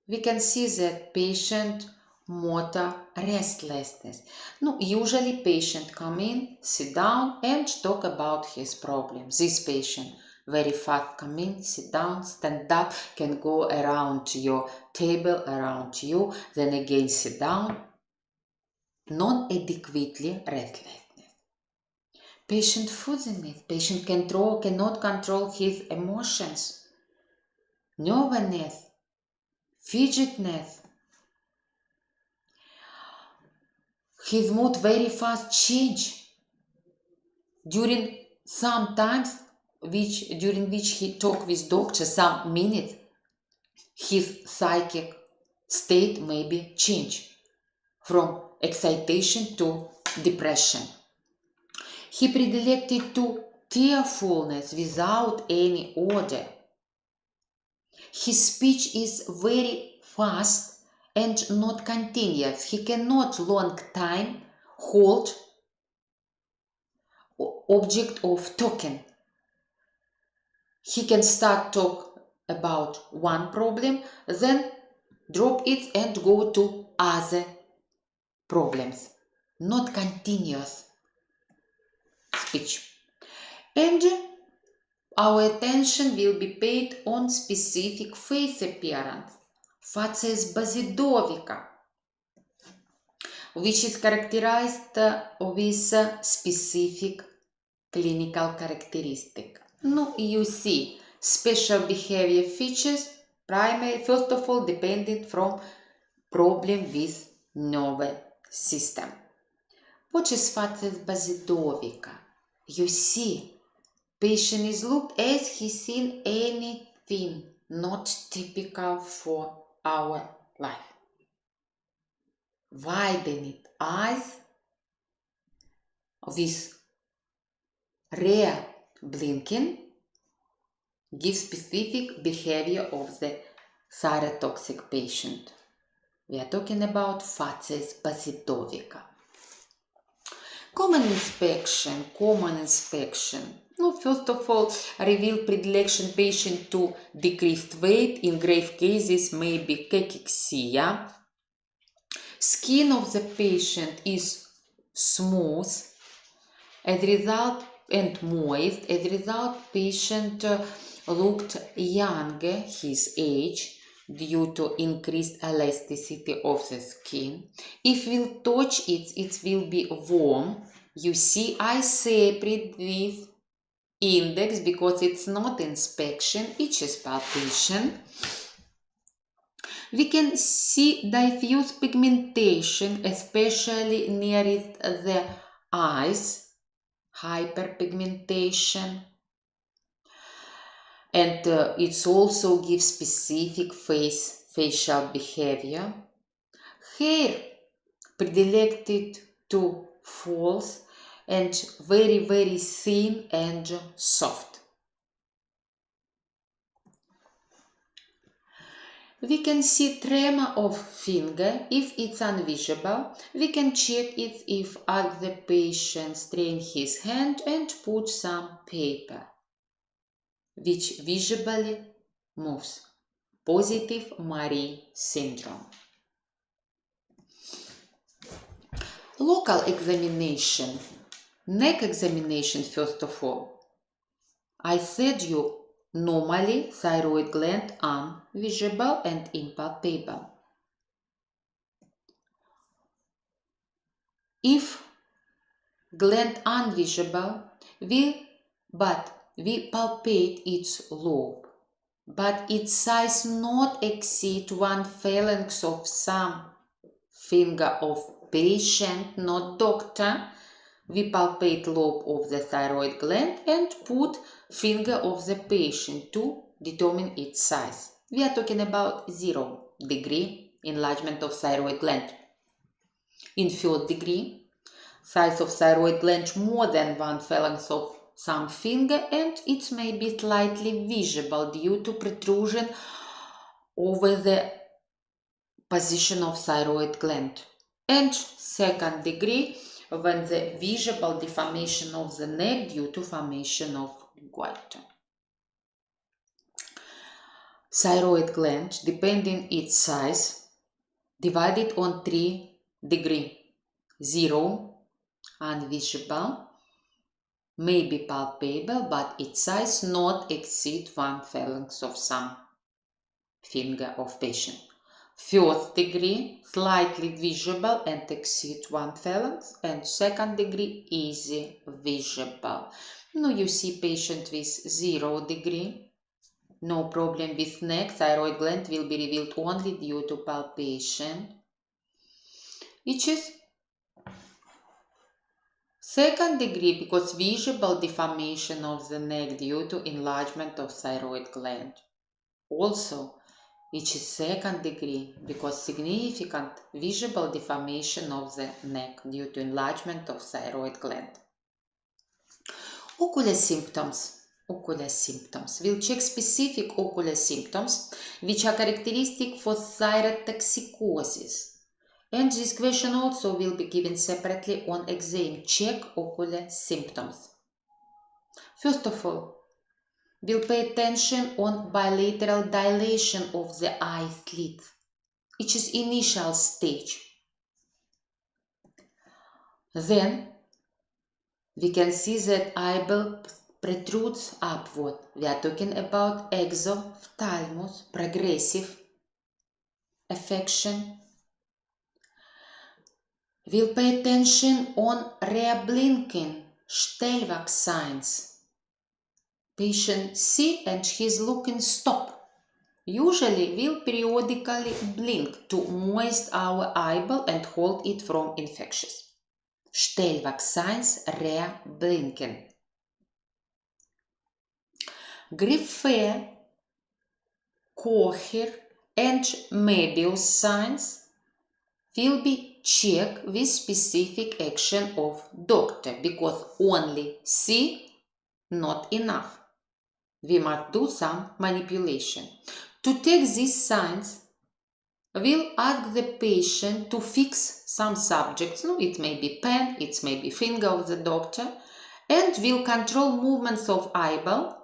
We can see that patient motor restlessness. No, usually patient come in, sit down and talk about his problem. This patient very fast come in, sit down, stand up, can go around your table, around you, then again sit down. Non-adequately restlessness. Patient fooziness. Patient cannot control his emotions. Nervousness. Fidgetness. His mood very fast change. During which he talk with doctor some minutes, his psychic state may be change from excitation to depression. He predilected to tearfulness without any order. His speech is very fast and not continuous. He cannot long time hold object of talking. He can start talk about one problem, then drop it and go to other problems. Not continuous speech. And our attention will be paid on specific face appearance, facies basidovica, which is characterized with specific clinical characteristic. Now you see special behavior features, primary, first of all, dependent from problem with nervous system. What is facies basidovica? You see, patient is looked as he seen anything not typical for our life. Widened eyes with rare blinking give specific behavior of the thyrotoxic patient. We are talking about facies basidovica. Common inspection. No, first of all, reveal predilection patient to decreased weight. In grave cases, maybe cachexia. Skin of the patient is smooth as result and moist. As a result, patient looked younger his age due to increased elasticity of the skin. If we'll touch it, it will be warm. You see, I separate with index because it's not inspection, it is palpation. We can see diffuse pigmentation, especially near the eyes, hyperpigmentation. And it also gives specific facial behavior. Hair predilected to falls and very, very thin and soft. We can see tremor of finger. If it's invisible, we can check it if ask the patient strain his hand and put some paper, which visibly moves. Positive Marie syndrome. Local examination. Neck examination, first of all. I said you normally thyroid gland invisible and impalpable. If gland invisible, we palpate its lobe. but its size not exceed 1 phalanx of thumb, finger of patient, not doctor. We palpate lobe of the thyroid gland and put finger of the patient to determine its size. We are talking about 0 degree enlargement of thyroid gland. In 3rd degree, size of thyroid gland more than 1 phalanx of thumb finger, and it may be slightly visible due to protrusion over the position of thyroid gland. And 2nd degree, when the visible deformation of the neck due to formation of goiter. Thyroid gland, depending its size, divided on 3 degree. 0, invisible, may be palpable, but its size not exceed 1 phalanx of thumb, finger of patient. 4th degree, slightly visible and exceed 1 phalanx, and 2nd degree, easy visible. Now you see patient with 0 degree, no problem with neck, thyroid gland will be revealed only due to palpation. It is 2nd degree because visible deformation of the neck due to enlargement of thyroid gland. Also, it is 2nd degree because significant visible deformation of the neck due to enlargement of thyroid gland. Ocular symptoms. Ocular symptoms. We'll check specific ocular symptoms which are characteristic for thyrotoxicosis. And this question also will be given separately on exam. Check ocular symptoms. First of all, we'll pay attention on bilateral dilation of the eye slit, which is initial stage. Then we can see that eyeball protrudes upward. We are talking about exophthalmos, progressive affection. We'll pay attention on rare blinking, Stellwag signs. Patient see and he's looking stop. Usually we'll periodically blink to moist our eyeball and hold it from infections. Stellwag signs, rare blinking. Greffe, Kocher and Möbius signs will be checked with specific action of doctor because only see not enough. We must do some manipulation. To take these signs, we'll ask the patient to fix some subjects. No, it may be pen, it may be finger of the doctor, and we'll control movements of eyeball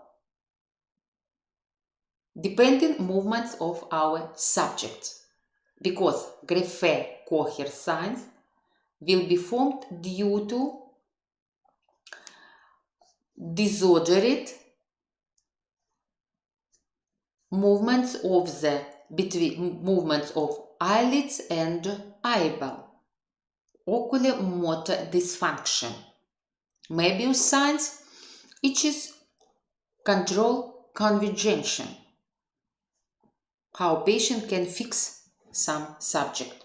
depending movements of our subjects. Because Greffe-Kocher signs will be formed due to disordered movements of the movements of eyelids and eyeball. Ocular motor dysfunction. Möbius signs, it is control convergence. How patient can fix some subject.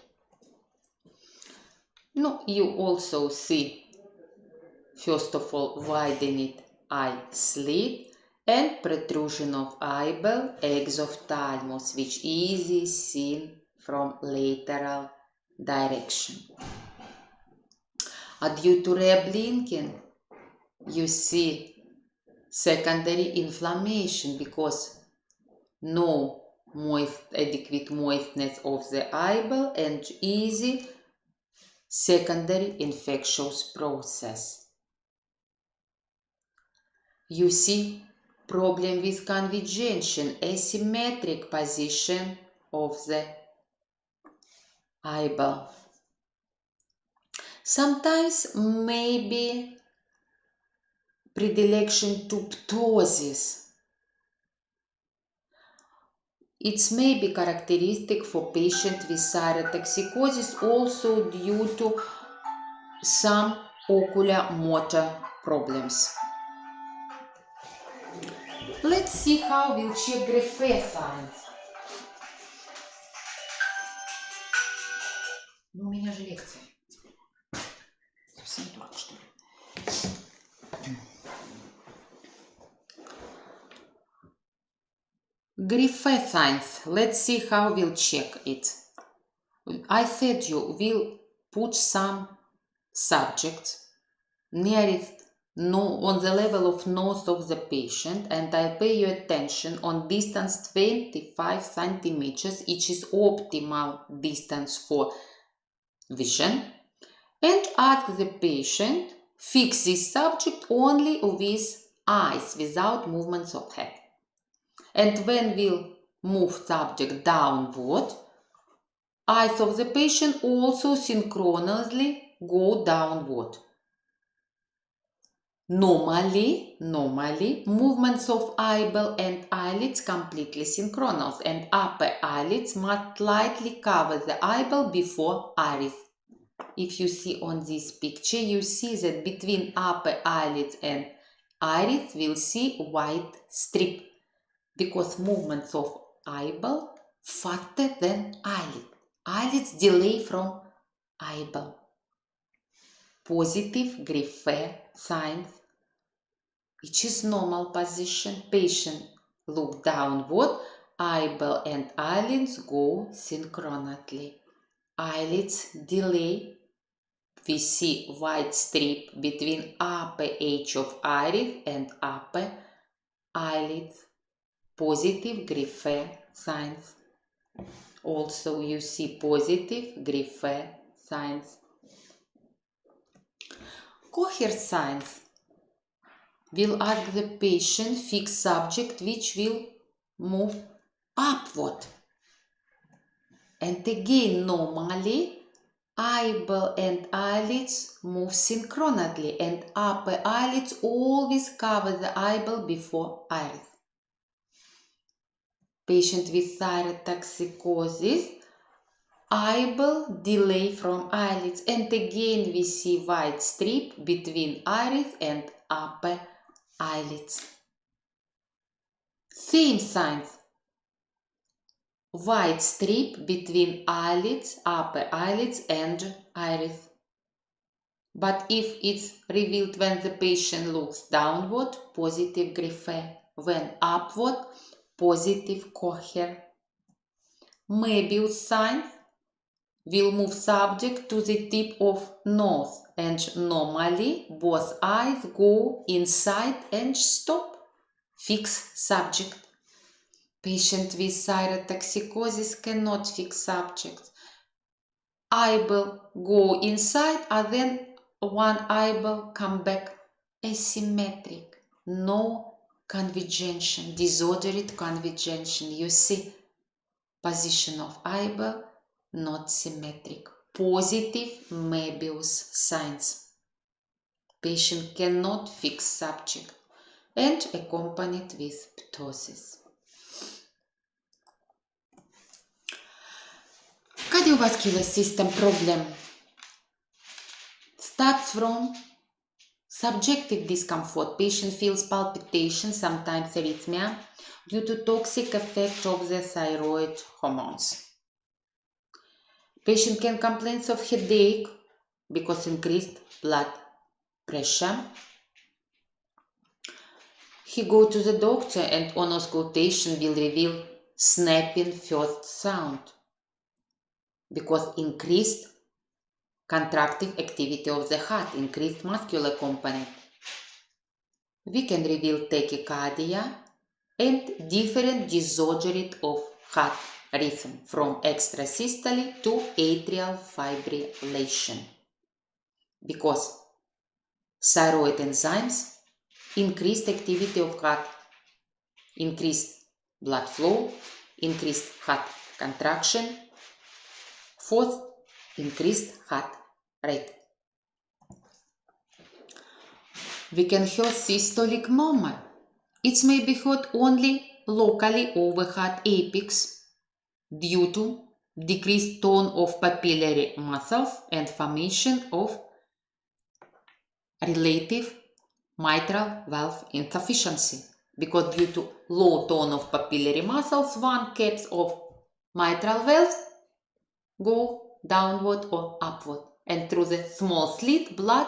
No, you also see, first of all, widened eye slit and protrusion of eyeball, exophthalmos, which is seen from lateral direction. Due to rare blinking, you see secondary inflammation because no adequate moistness of the eyeball and easy secondary infectious process. You see problem with convergence, asymmetric position of the eyeball. Sometimes maybe predilection to ptosis. It may be characteristic for patients with thyrotoxicosis also due to some ocular motor problems. Let's see how we'll check Grefé signs. Ну, у меня же лекция. Совсем дурак, что ли? Grefé signs. Let's see how we'll check it. I said you will put some subjects nearest on the level of nose of the patient, and I pay your attention on distance 25 centimeters, which is optimal distance for vision, and ask the patient fix this subject only with eyes without movements of head. And when we'll move subject downward, eyes of the patient also synchronously go downward. Normally, movements of eyeball and eyelids completely synchronous, and upper eyelids must slightly cover the eyeball before iris. If you see on this picture, you see that between upper eyelids and iris we'll see white strip, because movements of eyeball faster than eyelid. Eyelids delay from eyeball. Positive Grefé signs, which is normal position. Patient look downward, eyeball and eyelids go synchronously. Eyelids delay. We see white strip between upper edge of iris and upper eyelids. Positive Grefé signs. Also you see positive Grefé signs. Coher signs will ask the patient fix subject which will move upward. And again, normally, eyeball and eyelids move synchronously, and upper eyelids always cover the eyeball before iris. Patient with thyrotoxicosis, eyeball delay from eyelids, and again we see white strip between iris and upper eyelids. Same signs. White strip between eyelids, upper eyelids and iris. But if it's revealed when the patient looks downward, positive Grefé. When upward, positive Coher. Möbius signs will move subject to the tip of nose, and normally both eyes go inside and stop. Fix subject. Patient with thyrotoxicosis cannot fix subject. Eyeball go inside and then one eyeball come back. Asymmetric. No convergence. Disordered convergence. You see, position of eyeball not symmetric. Positive Möbius signs. Patient cannot fix subject and accompanied with ptosis. Cardiovascular system problem starts from subjective discomfort. Patient feels palpitation, sometimes arrhythmia, due to toxic effect of the thyroid hormones. Patient can complain of headache because increased blood pressure. He go to the doctor and on auscultation will reveal snapping first sound because increased contractive activity of the heart, increased muscular component. We can reveal tachycardia and different disorder of heart rhythm from extrasystole to atrial fibrillation because thyroid enzymes increased activity of heart, increased blood flow, increased heart contraction, fourth, increased heart rate. We can hear systolic murmur. It may be heard only locally over heart apex due to decreased tone of papillary muscles and formation of relative mitral valve insufficiency. because due to low tone of papillary muscles, one caps of mitral valves go downward or upward, and through the small slit, blood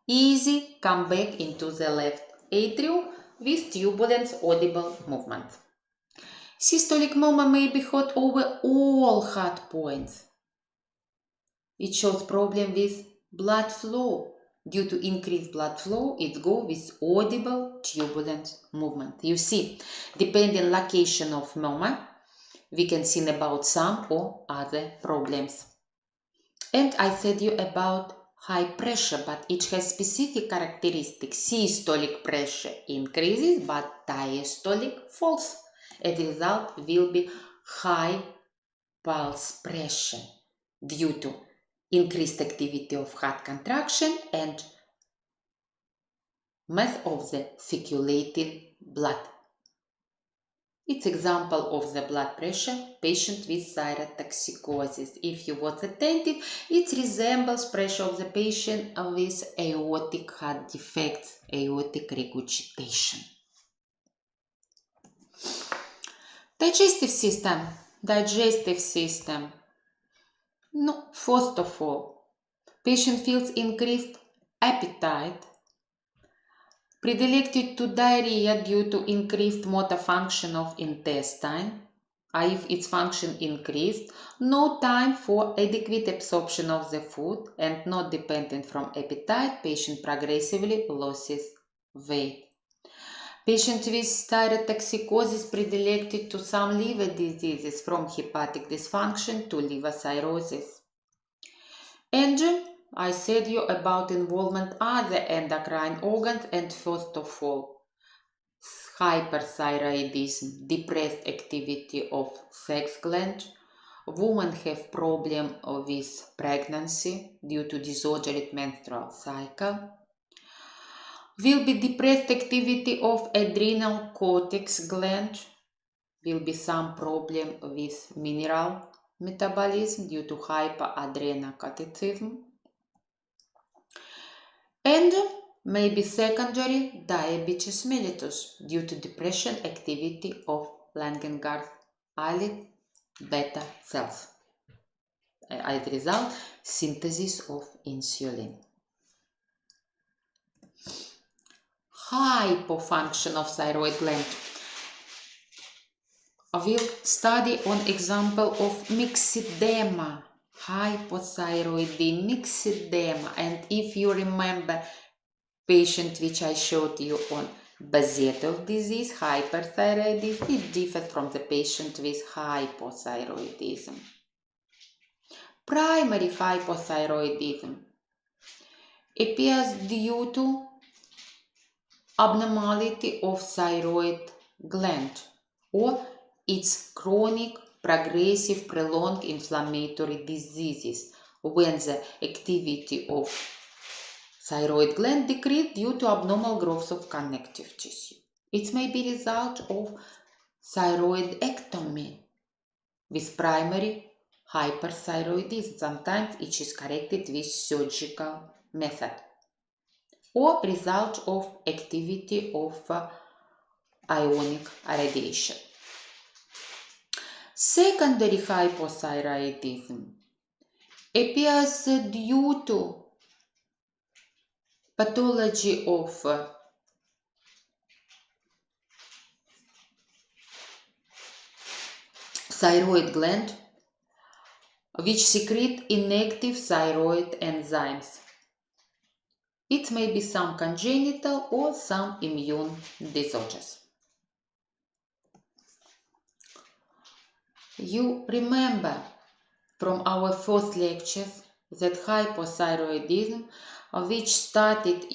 easy come back into the left atrium with turbulence audible movement. Systolic murmur may be heard over all heart points. It shows problem with blood flow. Due to increased blood flow, it goes with audible turbulent movement. You see, depending location of murmur, we can see about some or other problems. And I said you about high pressure, but it has specific characteristics. Systolic pressure increases, but diastolic falls. As a result, will be high pulse pressure due to increased activity of heart contraction and mass of the circulating blood. It's example of the blood pressure patient with thyrotoxicosis. If you was attentive, it resembles pressure of the patient with aortic heart defects, aortic regurgitation. Digestive system. No, first of all, patient feels increased appetite, predilected to diarrhea due to increased motor function of intestine. If its function increased, no time for adequate absorption of the food and not dependent from appetite, patient progressively loses weight. Patient with thyrotoxicosis predilected to some liver diseases from hepatic dysfunction to liver cirrhosis. And I said you about involvement other endocrine organs, and first of all, hyperthyroidism, depressed activity of sex gland. Women have problem with pregnancy due to disordered menstrual cycle. Will be depressed activity of adrenal cortex gland. Will be some problem with mineral metabolism due to hyperadrenocorticism. And maybe secondary diabetes mellitus due to depression activity of Langerhans islet beta cells. As a result, synthesis of insulin. Hypofunction of thyroid gland. I will study on example of myxedema, hypothyroidism, myxedema, and if you remember patient which I showed you on Bazetov disease, hyperthyroidism, it differs from the patient with hypothyroidism. Primary hypothyroidism appears due to abnormality of thyroid gland or its chronic, progressive, prolonged inflammatory diseases when the activity of thyroid gland decreased due to abnormal growth of connective tissue. It may be result of thyroidectomy with primary hyperthyroidism. Sometimes it is corrected with surgical method, or result of activity of ionic radiation. Secondary hypothyroidism appears due to pathology of thyroid gland which secrete inactive thyroid enzymes. It may be some congenital or some immune disorders. You remember from our first lectures that hypothyroidism, which started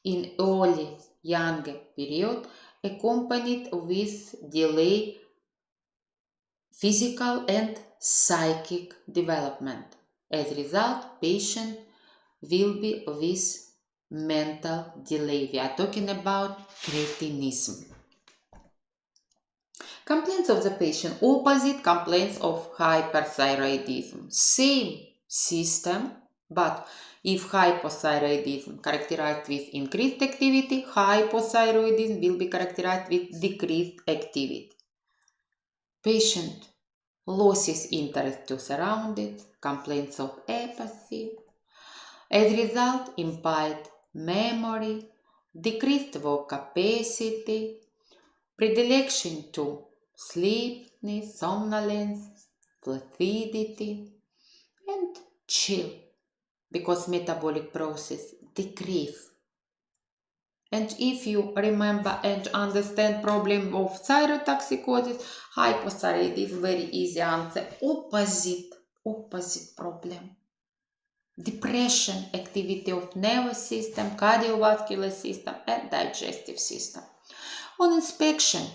in early young period, accompanied with delay physical and psychic development. As a result, patient will be with mental delay. We are talking about cretinism. Complaints of the patient, opposite complaints of hyperthyroidism. Same system, But if hypothyroidism characterized with increased activity, hypothyroidism will be characterized with decreased activity. Patient loses interest to surroundings, complaints of apathy. As a result, impaired memory, decreased work capacity, predilection to sleepiness, somnolence, flaccidity, and chill, because metabolic process decrease. And if you remember and understand problem of thyrotoxicosis, hypothyroidism, very easy answer. Opposite problem. Depression, activity of nervous system, cardiovascular system, and digestive system. On inspection,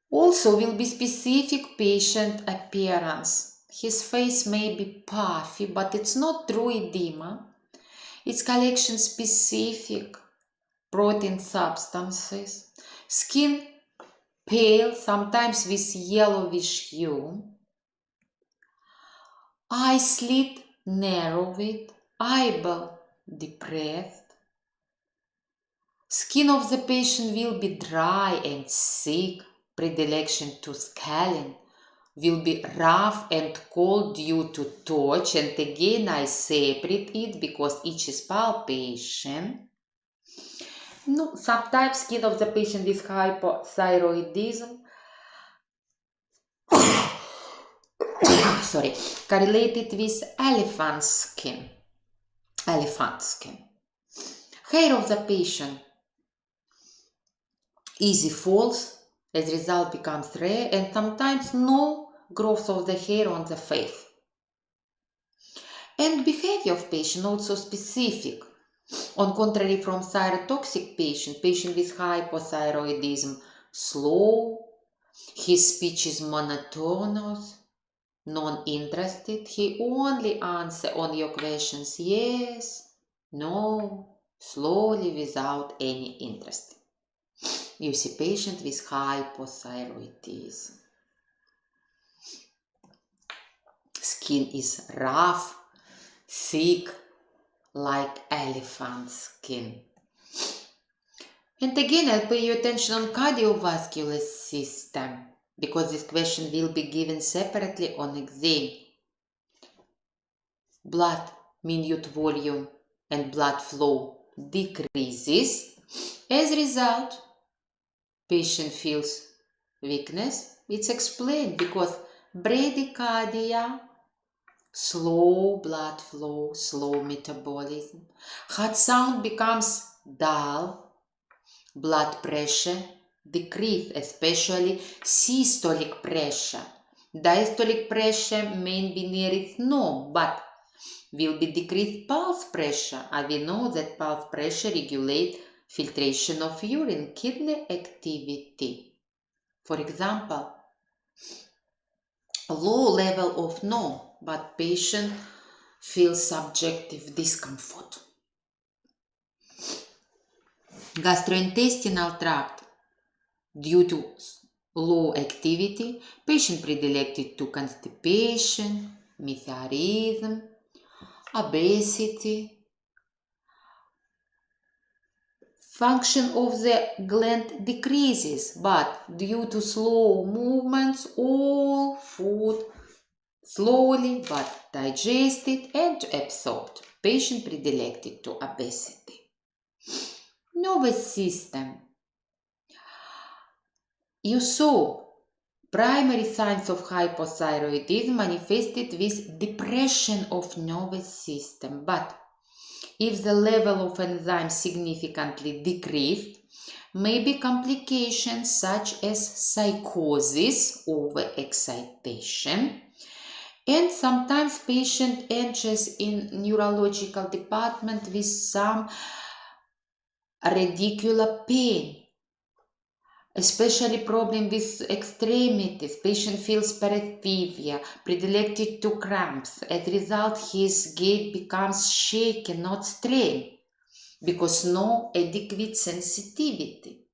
also will be specific patient appearance. His face may be puffy, but it's not true edema. It's collection specific protein substances. Skin pale, sometimes with yellowish hue. Eyelid narrowed, eyeball depressed. Skin of the patient will be dry and thick. Predilection to scaling will be rough and cold due to touch, and again I separate it because each is palpation. No, sometimes skin of the patient with hypothyroidism correlated with elephant skin. Hair of the patient easy falls, as a result becomes rare, and sometimes no growth of the hair on the face. And behavior of patient also specific. On contrary from thyrotoxic patient with hypothyroidism slow, his speech is monotonous, non-interested, he only answer on your questions yes, no, slowly without any interest. You see patient with hypothyroidism. Skin is rough, thick, like elephant skin. And again, I'll pay your attention on cardiovascular system, because this question will be given separately on exam. Blood minute volume and blood flow decreases. As a result, patient feels weakness. It's explained because bradycardia, slow blood flow, slow metabolism. Heart sound becomes dull, blood pressure decrease, especially systolic pressure. Diastolic pressure may be near its norm, but will be decreased pulse pressure. And we know that pulse pressure regulates filtration of urine, kidney activity. For example, a low level of no, but patient feels subjective discomfort. Gastrointestinal tract, due to low activity, patient predilected to constipation, meteorism, obesity. Function of the gland decreases, but due to slow movements, all food slowly but digested and absorbed. Patient predilected to obesity. Nervous system. You saw primary signs of hypothyroidism manifested with depression of nervous system, but if the level of enzymes significantly decreased, may be complications such as psychosis, overexcitation, and sometimes patient enters in neurological department with some radicular pain, especially problem with extremities. Patient feels paresthesia, predilected to cramps. As a result, his gait becomes shaky, not straight, because no adequate sensitivity.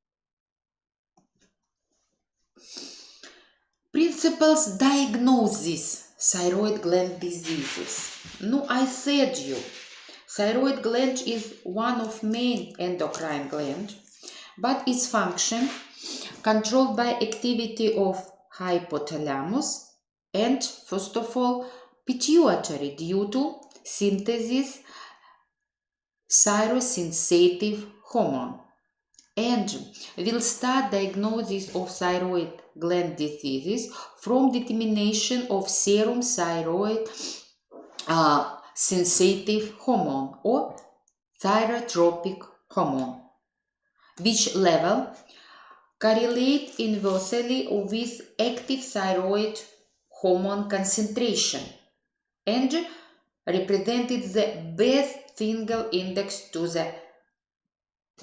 Principles diagnosis. thyroid gland diseases. No, I said you, thyroid gland is one of main endocrine gland, but its function controlled by activity of hypothalamus and, first of all, pituitary due to synthesis thyrosensitive hormone. And we'll start diagnosis of thyroid gland diseases from determination of serum thyroid sensitive hormone or thyrotropic hormone, which level correlate inversely with active thyroid hormone concentration and represented the best single index to the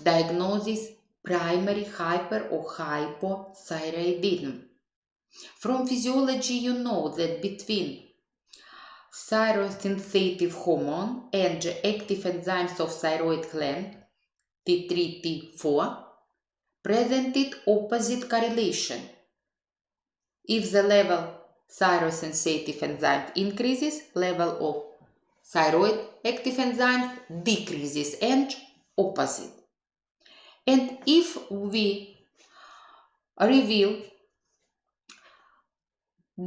diagnosis primary hyper or hypothyroidism. From physiology, you know that between thyrosensitive hormone and active enzymes of thyroid gland, T3, T4, presented opposite correlation. If the level thyrosensitive enzyme increases, level of thyroid active enzymes decreases, and opposite. And if we reveal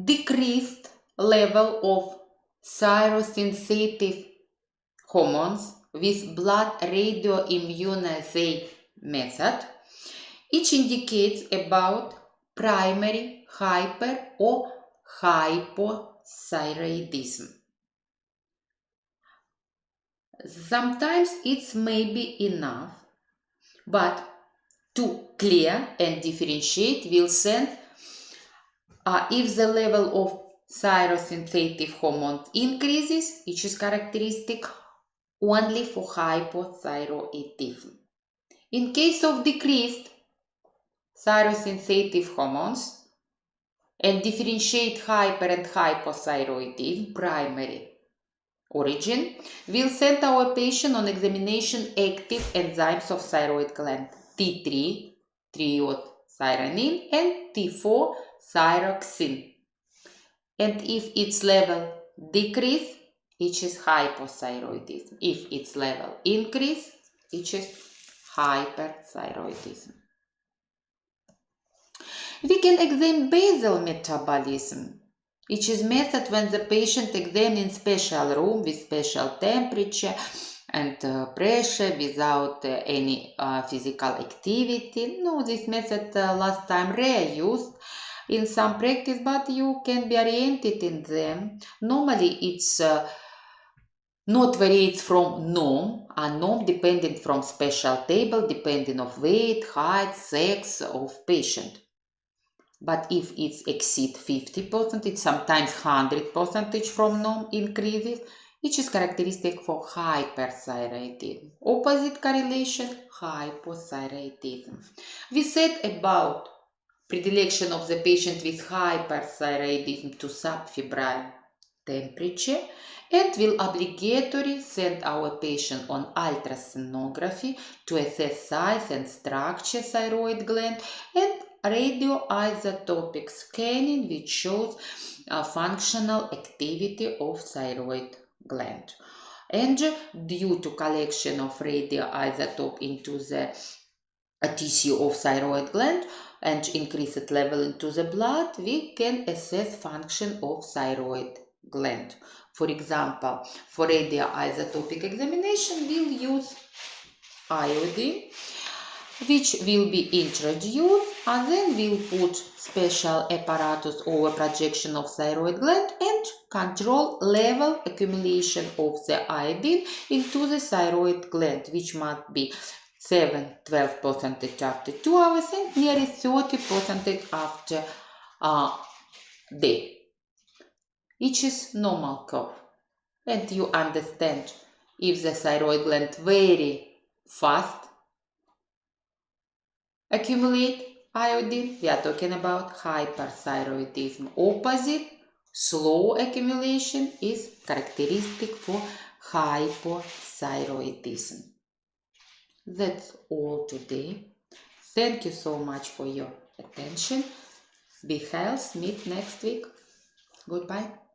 decreased level of thyrosensitive hormones with blood radioimmunoassay method, each indicates about primary hyper or hypothyroidism. Sometimes it may be enough, but to clear and differentiate, we'll send if the level of thyrosensitive hormone increases, which is characteristic only for hypothyroidism. In case of decreased thyrosensitive hormones and differentiate hyper and hypothyroidism primary origin, we'll send our patient on examination active enzymes of thyroid gland T3, triiodthyronine, and T4, thyroxine. And if its level decrease, it is hypothyroidism. If its level increase, it is hyperthyroidism. We can examine basal metabolism, which is method when the patient examined in special room with special temperature and pressure without any physical activity. No, this method last time rare used in some practice, but you can be oriented in them. Normally it's not variates from norm, and norm dependent from special table, depending of weight, height, sex of patient. But if it exceeds 50%, it's sometimes 100% from norm increases, which is characteristic for hyperthyroidism. Opposite correlation, hypothyroidism. We said about predilection of the patient with hyperthyroidism to subfebrile temperature, and will obligatory send our patient on ultrasonography to assess size and structure thyroid gland, and radioisotopic scanning, which shows functional activity of thyroid gland. And due to collection of radioisotope into the tissue of thyroid gland and increased level into the blood, we can assess function of thyroid gland. For example, for radioisotopic examination, we'll use iodine, which will be introduced, and then we'll put special apparatus over projection of thyroid gland and control level accumulation of the iodine into the thyroid gland, which must be 7-12% after 2 hours and nearly 30% after day. Which is normal curve. And you understand, if the thyroid gland very fast accumulate iodine, we are talking about hyperthyroidism. Opposite, slow accumulation is characteristic for hypothyroidism. That's all today. Thank you so much for your attention. Be healthy. Meet next week. Goodbye.